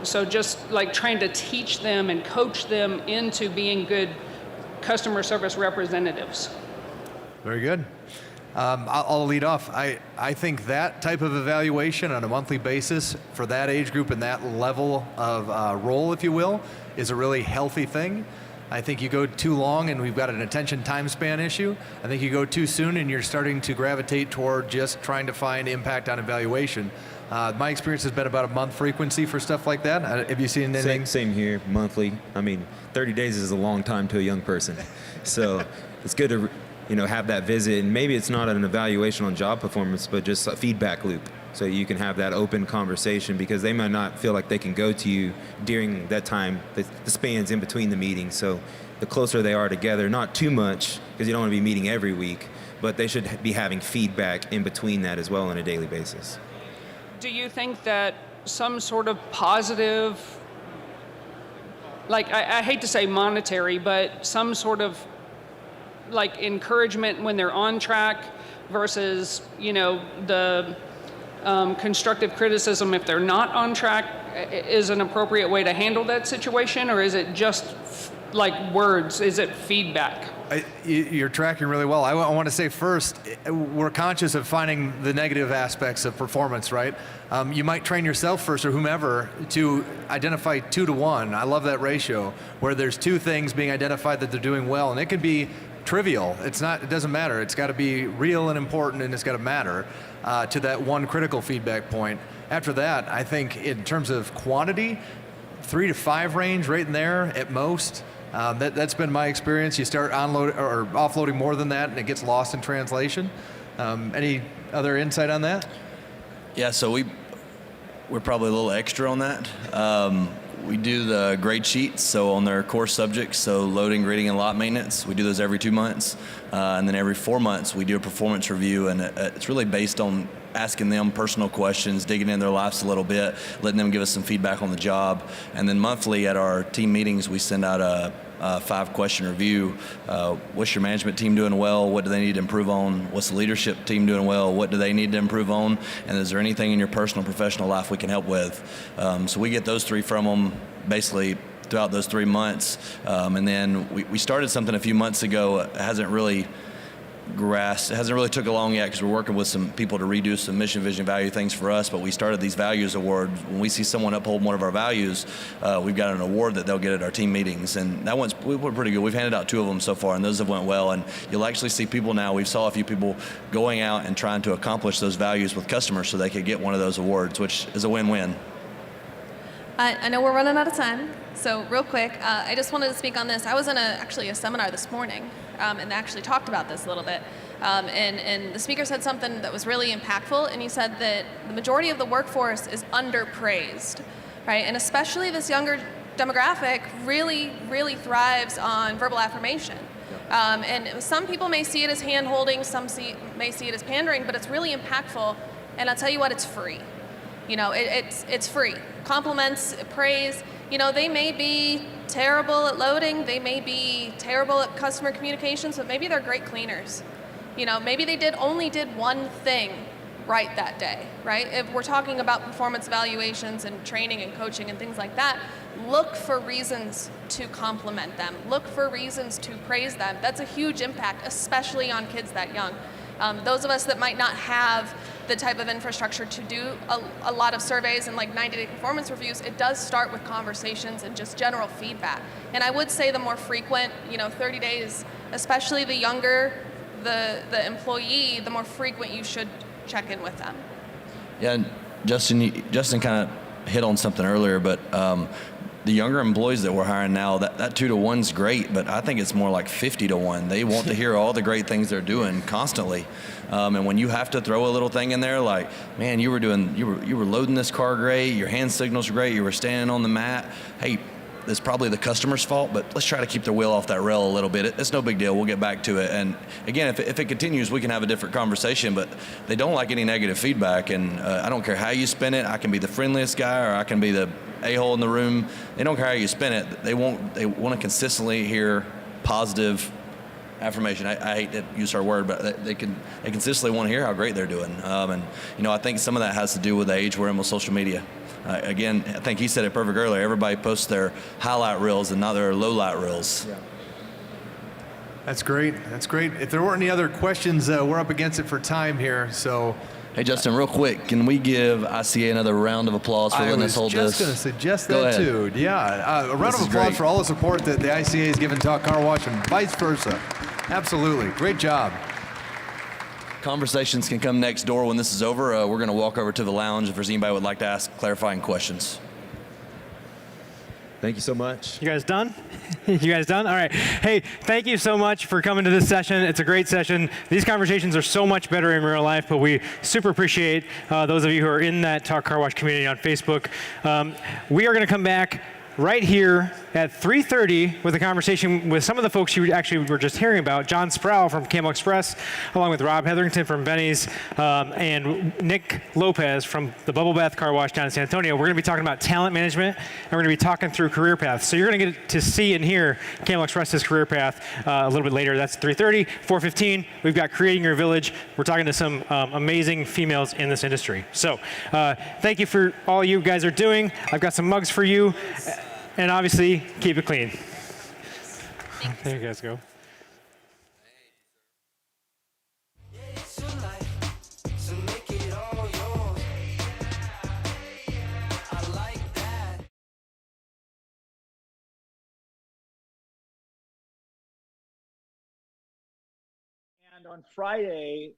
So just like trying to teach them and coach them into being good customer service representatives. Very good. I'll lead off. I think that type of evaluation on a monthly basis for that age group and that level of role, if you will, is a really healthy thing. I think you go too long and we've got an attention time span issue. I think you go too soon and you're starting to gravitate toward just trying to find impact on evaluation. My experience has been about a month frequency for stuff like that. Have you seen anything? Same here, monthly. I mean, 30 days is a long time to a young person. So it's good to, you know, have that visit. And maybe it's not an evaluation on job performance, but just a feedback loop. So you can have that open conversation, because they might not feel like they can go to you during that time, the spans in between the meetings. So the closer they are together, not too much, because you don't want to be meeting every week, but they should be having feedback in between that as well on a daily basis. Do you think that some sort of positive, like I hate to say monetary, but some sort of like encouragement when they're on track versus, you know, the constructive criticism if they're not on track is an appropriate way to handle that situation, or is it just like words? Is it feedback? You're tracking really well. I want to say first, we're conscious of finding the negative aspects of performance, right? You might train yourself first, or whomever, to identify 2 to 1. I love that ratio, where there's 2 things being identified that they're doing well, and it can be trivial. It doesn't matter. It's got to be real and important, and it's got to matter to that one critical feedback point. After that, I think in terms of quantity, 3 to 5 range, right in there at most. That's been my experience. You start offloading more than that, and it gets lost in translation. Any other insight on that? Yeah, so we're probably a little extra on that. We do the grade sheets, so on their core subjects, so loading, grading, and lot maintenance. We do those every 2 months. And then every 4 months, we do a performance review, and it's really based on asking them personal questions, digging in their lives a little bit, letting them give us some feedback on the job. And then monthly at our team meetings, we send out a 5-question review. What's your management team doing well? What do they need to improve on? What's the leadership team doing well? What do they need to improve on? And is there anything in your personal and professional life we can help with? So we get those 3 from them basically throughout those 3 months. And then we started something a few months ago. It hasn't really took along yet, because we're working with some people to redo some mission, vision, value things for us, but we started these values awards. When we see someone uphold one of our values, we've got an award that they'll get at our team meetings, and that one's we're pretty good. We've handed out 2 of them so far, and those have went well, and you'll actually see people now, we saw a few people going out and trying to accomplish those values with customers so they could get one of those awards, which is a win-win. I know we're running out of time, so real quick, I just wanted to speak on this. I was in actually a seminar this morning, and they actually talked about this a little bit. And the speaker said something that was really impactful, and he said that the majority of the workforce is underpraised, right? And especially this younger demographic really, really thrives on verbal affirmation. And some people may see it as hand-holding, some may see it as pandering, but it's really impactful, and I'll tell you what, it's free. You know, it's free. Compliments, praise, you know, they may be terrible at loading, they may be terrible at customer communications, but maybe they're great cleaners. You know, maybe they only did one thing right that day, right? If we're talking about performance evaluations and training and coaching and things like that, look for reasons to compliment them. Look for reasons to praise them. That's a huge impact, especially on kids that young. Those of us that might not have the type of infrastructure to do a lot of surveys and like 90-day performance reviews, it does start with conversations and just general feedback. And I would say the more frequent, 30 days, especially the younger the employee, the more frequent you should check in with them. Yeah, and Justin kind of hit on something earlier, but the younger employees that we're hiring now, that 2 to 1's great, but I think it's more like 50 to 1. They want to hear all the great things they're doing constantly. And when you have to throw a little thing in there, like, man, you were loading this car great, your hand signals were great, you were standing on the mat. Hey, it's probably the customer's fault, but let's try to keep their wheel off that rail a little bit. It's no big deal. We'll get back to it. And again, if it continues, we can have a different conversation, but they don't like any negative feedback. And I don't care how you spin it. I can be the friendliest guy, or I can be the a-hole in the room. They don't care how you spin it. They want to consistently hear positive affirmation. I hate to use our word, but they consistently want to hear how great they're doing. And I think some of that has to do with the age we're in with social media. Again, I think he said it perfect earlier. Everybody posts their highlight reels and not their low light reels. Yeah. That's great. That's great. If there weren't any other questions, we're up against it for time here. So, hey, Justin, real quick, can we give ICA another round of applause for letting us hold this? I was just going to suggest that too. Yeah, a round of applause for all the support that the ICA has given Talk Car Wash and vice versa. Absolutely. Great job. Conversations can come next door when this is over. We're going to walk over to the lounge if there's anybody who would like to ask clarifying questions. Thank you so much. You guys done? You guys done? All right. Hey, thank you so much for coming to this session. It's a great session. These conversations are so much better in real life, but we super appreciate those of you who are in that Talk Car Wash community on Facebook. We are going to come back right here at 3:30 with a conversation with some of the folks you actually were just hearing about. John Sproul from Camel Express, along with Rob Hetherington from Benny's, and Nick Lopez from the Bubble Bath Car Wash down in San Antonio. We're going to be talking about talent management, and we're going to be talking through career paths. So you're going to get to see and hear Camel Express's career path a little bit later. That's 3:30. 4:15, we've got Creating Your Village. We're talking to some amazing females in this industry. So thank you for all you guys are doing. I've got some mugs for you. And obviously, keep it clean. There you guys go. And on Friday,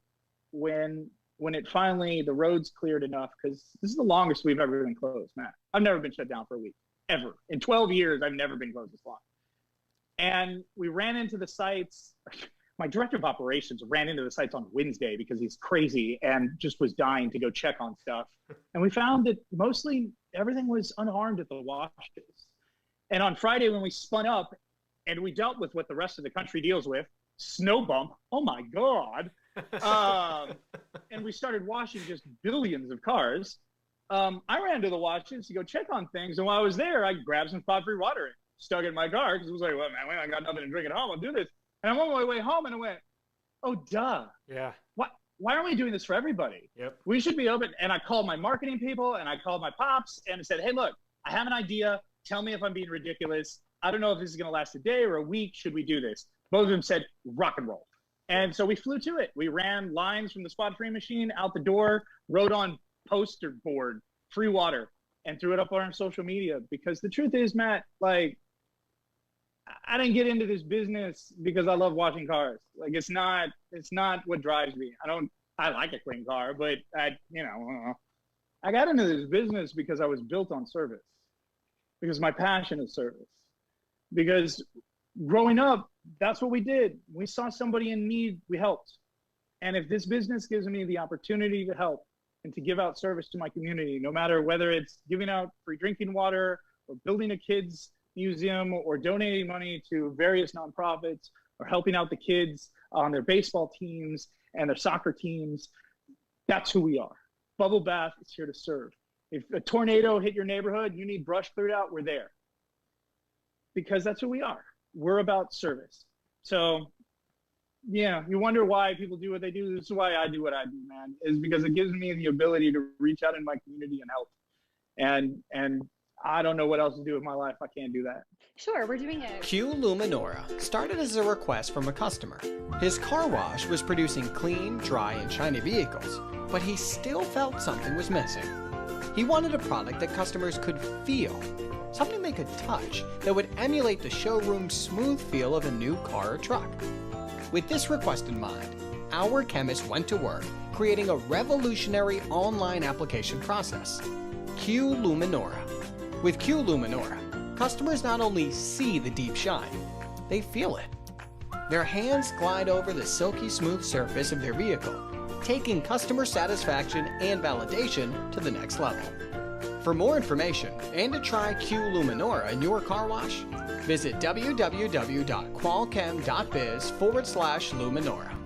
when it finally, the roads cleared enough, because this is the longest we've ever been closed, Matt. I've never been shut down for a week. Ever. In 12 years, I've never been closed this long. And we ran into the sites. My director of operations ran into the sites on Wednesday because he's crazy and just was dying to go check on stuff. And we found that mostly everything was unharmed at the washes. And on Friday, when we spun up and we dealt with what the rest of the country deals with, snow bump, oh my God. And we started washing just billions of cars. I ran to the washes to go check on things, and while I was there, I grabbed some spot-free water and stuck it in my car because it was like, well, man, I got nothing to drink at home. I'll do this. And I went on my way home, and I went, oh, duh. Yeah. Why aren't we doing this for everybody? Yep. We should be open. And I called my marketing people, and I called my pops, and I said, hey, look, I have an idea. Tell me if I'm being ridiculous. I don't know if this is going to last a day or a week. Should we do this? Both of them said, rock and roll. And so we flew to it. We ran lines from the spot-free machine out the door, wrote on poster board, free water, and threw it up on our social media. Because the truth is, Matt, like, I didn't get into this business because I love washing cars. Like, it's not what drives me. I like a clean car, but I got into this business because I was built on service, because my passion is service. Because growing up, that's what we did. We saw somebody in need, we helped. And if this business gives me the opportunity to help and to give out service to my community, no matter whether it's giving out free drinking water or building a kids museum or donating money to various nonprofits or helping out the kids on their baseball teams and their soccer teams, that's who we are. Bubble Bath is here to serve. If a tornado hit your neighborhood, you need brush cleared out, we're there. Because that's who we are. We're about service. So, yeah, you wonder why people do what they do. This is why I do what I do, man, is because it gives me the ability to reach out in my community and help. And I don't know what else to do with my life. I can't do that. Sure, we're doing it. Q Luminora started as a request from a customer. His car wash was producing clean, dry, and shiny vehicles, but he still felt something was missing. He wanted a product that customers could feel, something they could touch that would emulate the showroom smooth feel of a new car or truck. With this request in mind, our chemist went to work creating a revolutionary online application process, Q Luminora. With Q Luminora, customers not only see the deep shine, they feel it. Their hands glide over the silky smooth surface of their vehicle, taking customer satisfaction and validation to the next level. For more information and to try Q Luminora in your car wash, visit www.qualchem.biz/Luminora.